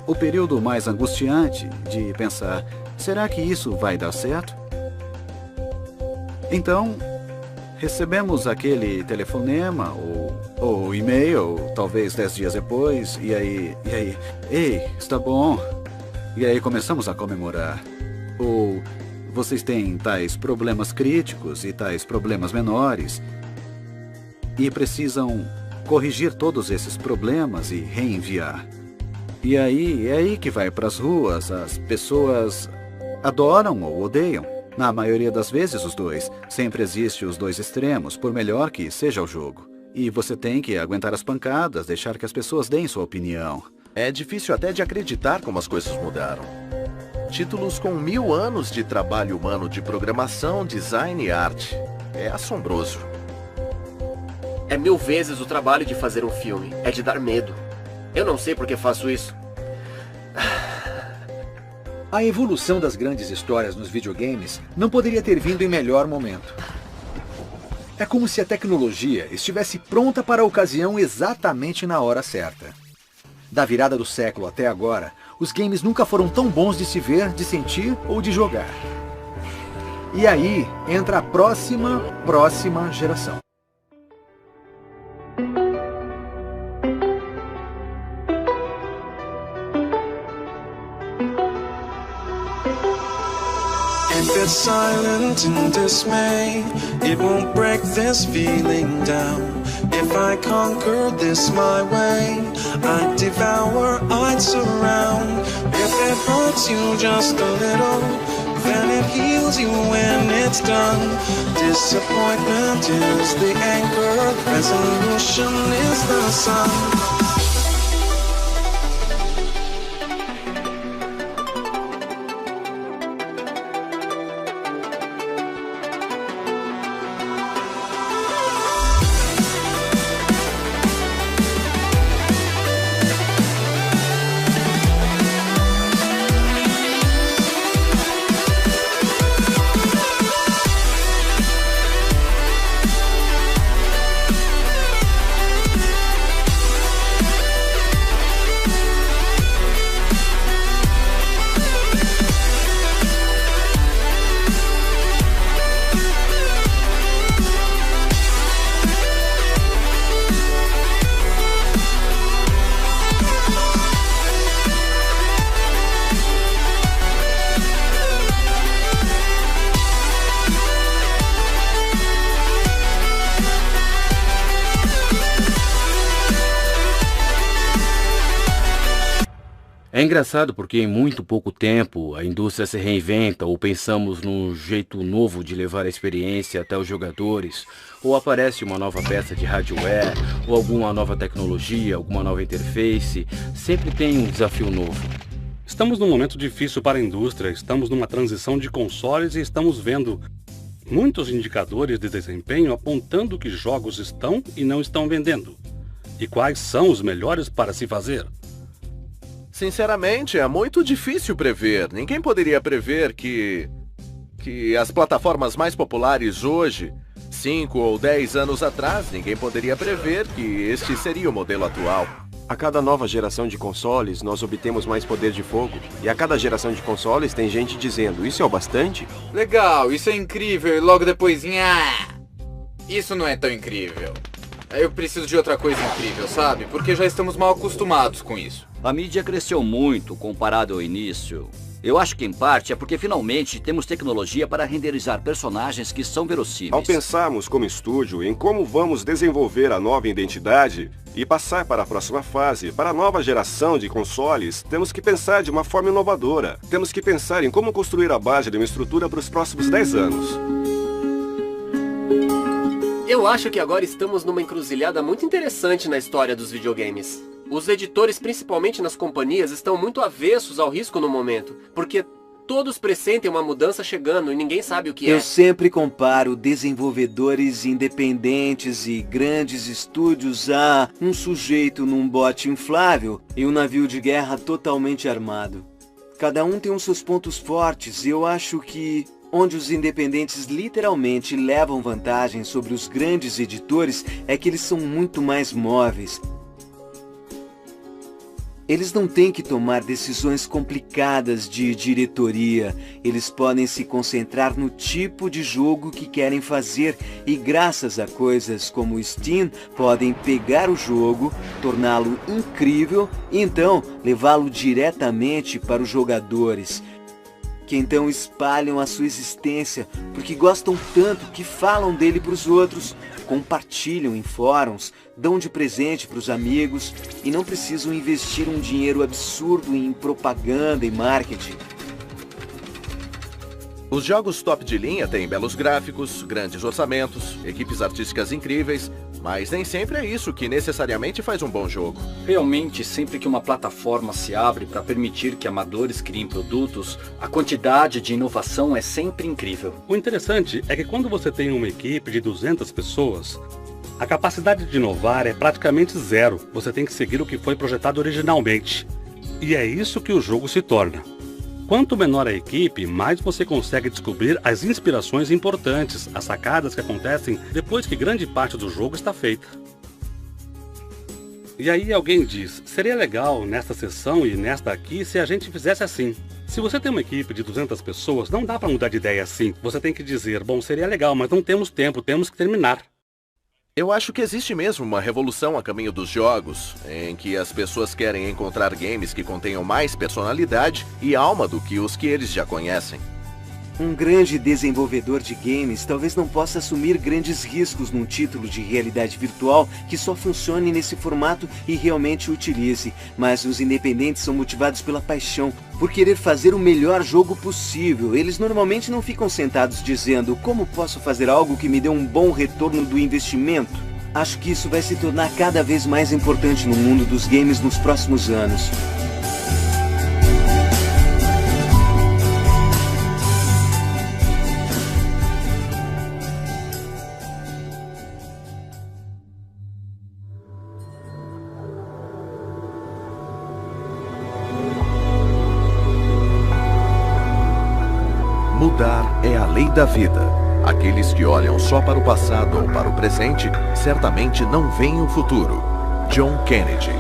o período mais angustiante de pensar, será que isso vai dar certo? Então, recebemos aquele telefonema ou e-mail, talvez 10 dias depois, e aí, ei, está bom. E aí começamos a comemorar. Ou vocês têm tais problemas críticos e tais problemas menores e precisam corrigir todos esses problemas e reenviar. E aí, é aí que vai para as ruas, as pessoas adoram ou odeiam. Na maioria das vezes os dois. Sempre existe os dois extremos, por melhor que seja o jogo. E você tem que aguentar as pancadas, deixar que as pessoas deem sua opinião. É difícil até de acreditar como as coisas mudaram. Títulos com 1000 anos de trabalho humano de programação, design e arte. É assombroso. É 1000 vezes o trabalho de fazer um filme. É de dar medo. Eu não sei por que faço isso. A evolução das grandes histórias nos videogames não poderia ter vindo em melhor momento. É como se a tecnologia estivesse pronta para a ocasião exatamente na hora certa. Da virada do século até agora, os games nunca foram tão bons de se ver, de sentir ou de jogar. E aí entra a próxima geração. If it's silent in dismay, it won't break this feeling down. If I conquer this my way, I'd devour, I'd surround. If it hurts you just a little, then it heals you when it's done. Disappointment is the anchor, resolution is the sun. É engraçado porque em muito pouco tempo a indústria se reinventa ou pensamos num jeito novo de levar a experiência até os jogadores, ou aparece uma nova peça de hardware, ou alguma nova tecnologia, alguma nova interface, sempre tem um desafio novo. Estamos num momento difícil para a indústria, estamos numa transição de consoles e estamos vendo muitos indicadores de desempenho apontando que jogos estão e não estão vendendo. E quais são os melhores para se fazer? Sinceramente, é muito difícil prever. Ninguém poderia prever que as plataformas mais populares hoje, 5 ou 10 anos atrás, ninguém poderia prever que este seria o modelo atual. A cada nova geração de consoles, nós obtemos mais poder de fogo. E a cada geração de consoles tem gente dizendo, isso é o bastante? Legal, isso é incrível. E logo depois, isso não é tão incrível. Eu preciso de outra coisa incrível, sabe? Porque já estamos mal acostumados com isso. A mídia cresceu muito comparado ao início. Eu acho que em parte é porque finalmente temos tecnologia para renderizar personagens que são verossímeis. Ao pensarmos como estúdio em como vamos desenvolver a nova identidade e passar para a próxima fase, para a nova geração de consoles, temos que pensar de uma forma inovadora. Temos que pensar em como construir a base de uma estrutura para os próximos 10 anos. Eu acho que agora estamos numa encruzilhada muito interessante na história dos videogames. Os editores, principalmente nas companhias, estão muito avessos ao risco no momento, porque todos pressentem uma mudança chegando e ninguém sabe o que é. Eu sempre comparo desenvolvedores independentes e grandes estúdios a um sujeito num bote inflável e um navio de guerra totalmente armado. Cada um tem os seus pontos fortes e eu acho que onde os independentes literalmente levam vantagem sobre os grandes editores é que eles são muito mais móveis. Eles não têm que tomar decisões complicadas de diretoria. Eles podem se concentrar no tipo de jogo que querem fazer e graças a coisas como o Steam, podem pegar o jogo, torná-lo incrível e então levá-lo diretamente para os jogadores, que então espalham a sua existência porque gostam tanto que falam dele para os outros, compartilham em fóruns, dão de presente para os amigos e não precisam investir um dinheiro absurdo em propaganda e marketing. Os jogos top de linha têm belos gráficos, grandes orçamentos, equipes artísticas incríveis, mas nem sempre é isso que necessariamente faz um bom jogo. Realmente, sempre que uma plataforma se abre para permitir que amadores criem produtos, a quantidade de inovação é sempre incrível. O interessante é que quando você tem uma equipe de 200 pessoas, a capacidade de inovar é praticamente zero. Você tem que seguir o que foi projetado originalmente. E é isso que o jogo se torna. Quanto menor a equipe, mais você consegue descobrir as inspirações importantes, as sacadas que acontecem depois que grande parte do jogo está feita. E aí alguém diz, seria legal nesta sessão e nesta aqui se a gente fizesse assim. Se você tem uma equipe de 200 pessoas, não dá para mudar de ideia assim. Você tem que dizer, bom, seria legal, mas não temos tempo, temos que terminar. Eu acho que existe mesmo uma revolução a caminho dos jogos, em que as pessoas querem encontrar games que contenham mais personalidade e alma do que os que eles já conhecem. Um grande desenvolvedor de games talvez não possa assumir grandes riscos num título de realidade virtual que só funcione nesse formato e realmente o utilize, mas os independentes são motivados pela paixão, por querer fazer o melhor jogo possível. Eles normalmente não ficam sentados dizendo, como posso fazer algo que me dê um bom retorno do investimento? Acho que isso vai se tornar cada vez mais importante no mundo dos games nos próximos anos. Mudar é a lei da vida. Aqueles que olham só para o passado ou para o presente, certamente não veem o futuro. John Kennedy.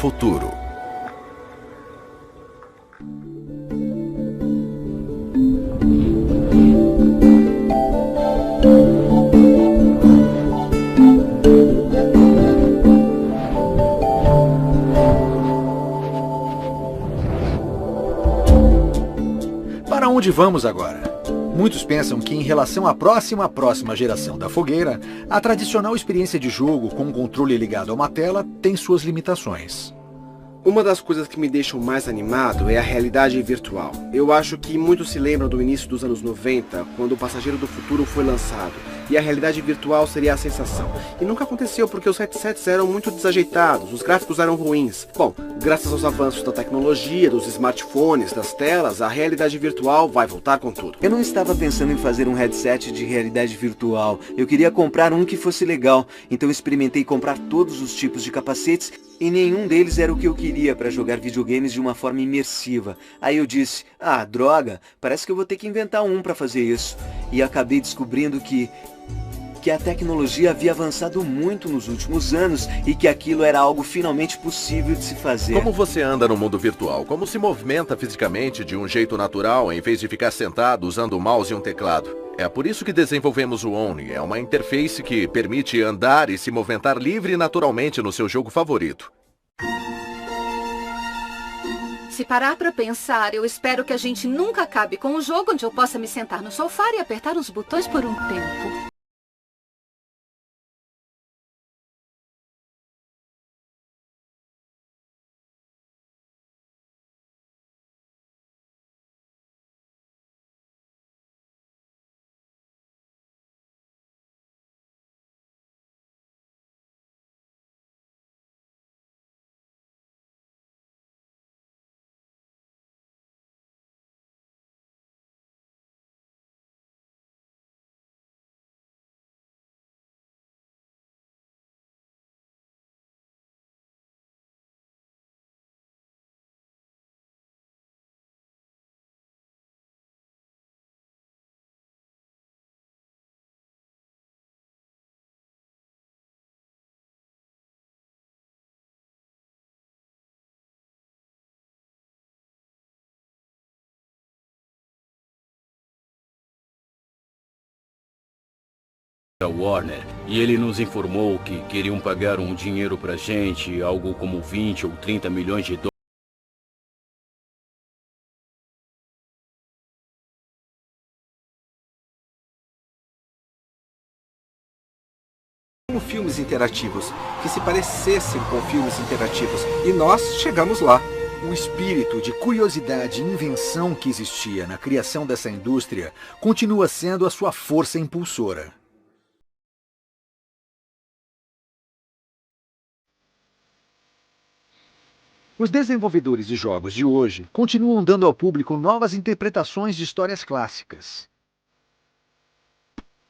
Futuro. Para onde vamos agora? Muitos pensam que em relação à próxima geração da fogueira, a tradicional experiência de jogo com um controle ligado a uma tela tem suas limitações. Uma das coisas que me deixam mais animado é a realidade virtual. Eu acho que muitos se lembram do início dos anos 90, quando o Passageiro do Futuro foi lançado, e a realidade virtual seria a sensação. E nunca aconteceu porque os headsets eram muito desajeitados, os gráficos eram ruins. Bom, graças aos avanços da tecnologia, dos smartphones, das telas, a realidade virtual vai voltar com tudo. Eu não estava pensando em fazer um headset de realidade virtual. Eu queria comprar um que fosse legal, então experimentei comprar todos os tipos de capacetes e nenhum deles era o que eu queria para jogar videogames de uma forma imersiva. Aí eu disse, droga, parece que eu vou ter que inventar um para fazer isso. E acabei descobrindo que que a tecnologia havia avançado muito nos últimos anos e que aquilo era algo finalmente possível de se fazer. Como você anda no mundo virtual? Como se movimenta fisicamente de um jeito natural, em vez de ficar sentado usando o mouse e um teclado? É por isso que desenvolvemos o Omni. É uma interface que permite andar e se movimentar livre e naturalmente no seu jogo favorito. Se parar pra pensar, eu espero que a gente nunca acabe com um jogo onde eu possa me sentar no sofá e apertar os botões por um tempo. A Warner, e ele nos informou que queriam pagar um dinheiro pra gente, algo como 20 ou 30 milhões de dólares. Como filmes interativos, que se parecessem com filmes interativos, e nós chegamos lá. O espírito de curiosidade e invenção que existia na criação dessa indústria continua sendo a sua força impulsora. Os desenvolvedores de jogos de hoje continuam dando ao público novas interpretações de histórias clássicas.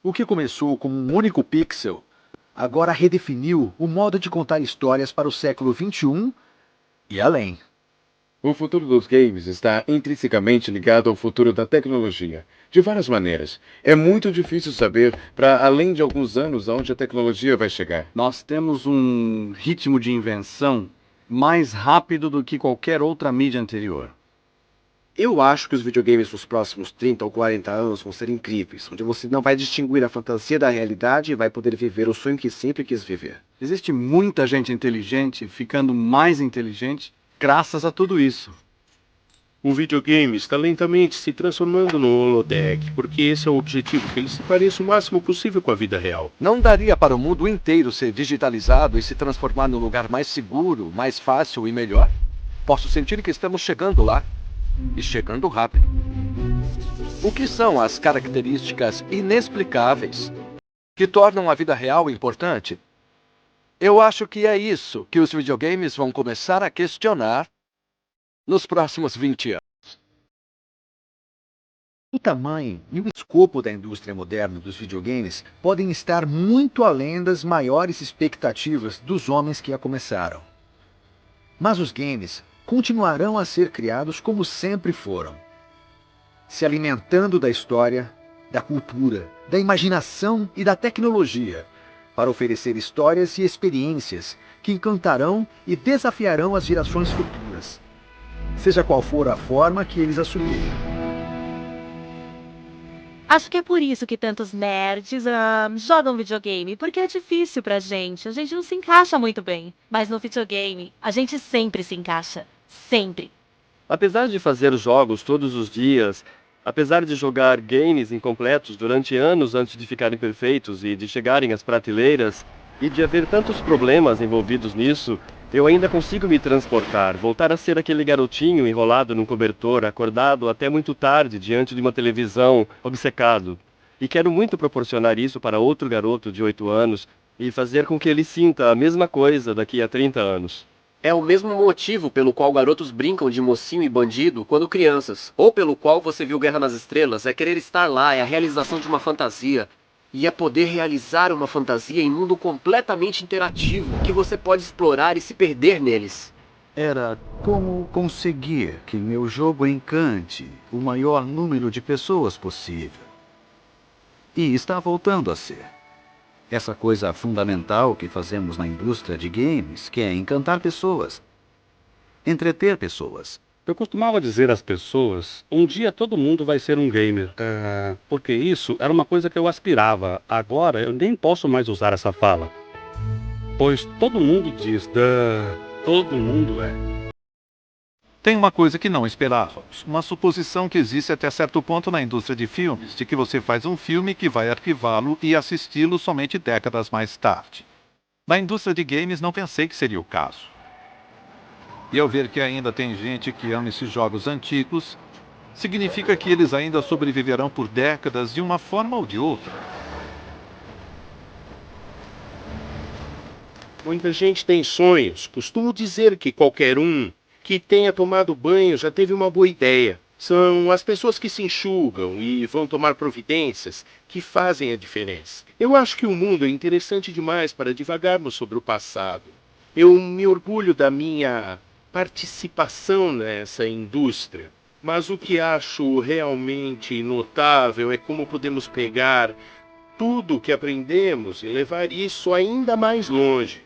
O que começou como um único pixel, agora redefiniu o modo de contar histórias para o século XXI e além. O futuro dos games está intrinsecamente ligado ao futuro da tecnologia, de várias maneiras. É muito difícil saber, para além de alguns anos, aonde a tecnologia vai chegar. Nós temos um ritmo de invenção mais rápido do que qualquer outra mídia anterior. Eu acho que os videogames nos próximos 30 ou 40 anos vão ser incríveis, onde você não vai distinguir a fantasia da realidade e vai poder viver o sonho que sempre quis viver. Existe muita gente inteligente ficando mais inteligente graças a tudo isso. O videogame está lentamente se transformando no holodeck, porque esse é o objetivo, que ele se pareça o máximo possível com a vida real. Não daria para o mundo inteiro ser digitalizado e se transformar num lugar mais seguro, mais fácil e melhor? Posso sentir que estamos chegando lá. E chegando rápido. O que são as características inexplicáveis que tornam a vida real importante? Eu acho que é isso que os videogames vão começar a questionar nos próximos 20 anos. O tamanho e o escopo da indústria moderna dos videogames podem estar muito além das maiores expectativas dos homens que a começaram. Mas os games continuarão a ser criados como sempre foram, se alimentando da história, da cultura, da imaginação e da tecnologia, para oferecer histórias e experiências que encantarão e desafiarão as gerações futuras, seja qual for a forma que eles assumirem. Acho que é por isso que tantos nerds jogam videogame, porque é difícil pra gente, a gente não se encaixa muito bem. Mas no videogame, a gente sempre se encaixa, sempre. Apesar de fazer jogos todos os dias, apesar de jogar games incompletos durante anos antes de ficarem perfeitos e de chegarem às prateleiras, e de haver tantos problemas envolvidos nisso, eu ainda consigo me transportar, voltar a ser aquele garotinho enrolado num cobertor, acordado até muito tarde diante de uma televisão, obcecado. E quero muito proporcionar isso para outro garoto de 8 anos e fazer com que ele sinta a mesma coisa daqui a 30 anos. É o mesmo motivo pelo qual garotos brincam de mocinho e bandido quando crianças, ou pelo qual você viu Guerra nas Estrelas, é querer estar lá, é a realização de uma fantasia. E é poder realizar uma fantasia em um mundo completamente interativo, que você pode explorar e se perder neles. Era como conseguir que meu jogo encante o maior número de pessoas possível. E está voltando a ser. essa coisa fundamental que fazemos na indústria de games, que é encantar pessoas, entreter pessoas. Eu costumava dizer às pessoas, um dia todo mundo vai ser um gamer. Porque isso era uma coisa que eu aspirava. Agora eu nem posso mais usar essa fala. Pois todo mundo diz, todo mundo é. Tem uma coisa que não esperávamos, uma suposição que existe até certo ponto na indústria de filmes, de que você faz um filme que vai arquivá-lo e assisti-lo somente décadas mais tarde. Na indústria de games não pensei que seria o caso. E ao ver que ainda tem gente que ama esses jogos antigos, significa que eles ainda sobreviverão por décadas de uma forma ou de outra. Muita gente tem sonhos. Costumo dizer que qualquer um que tenha tomado banho já teve uma boa ideia. São as pessoas que se enxugam e vão tomar providências que fazem a diferença. Eu acho que o mundo é interessante demais para divagarmos sobre o passado. Eu me orgulho da minha participação nessa indústria. Mas o que acho realmente notável é como podemos pegar tudo o que aprendemos e levar isso ainda mais longe.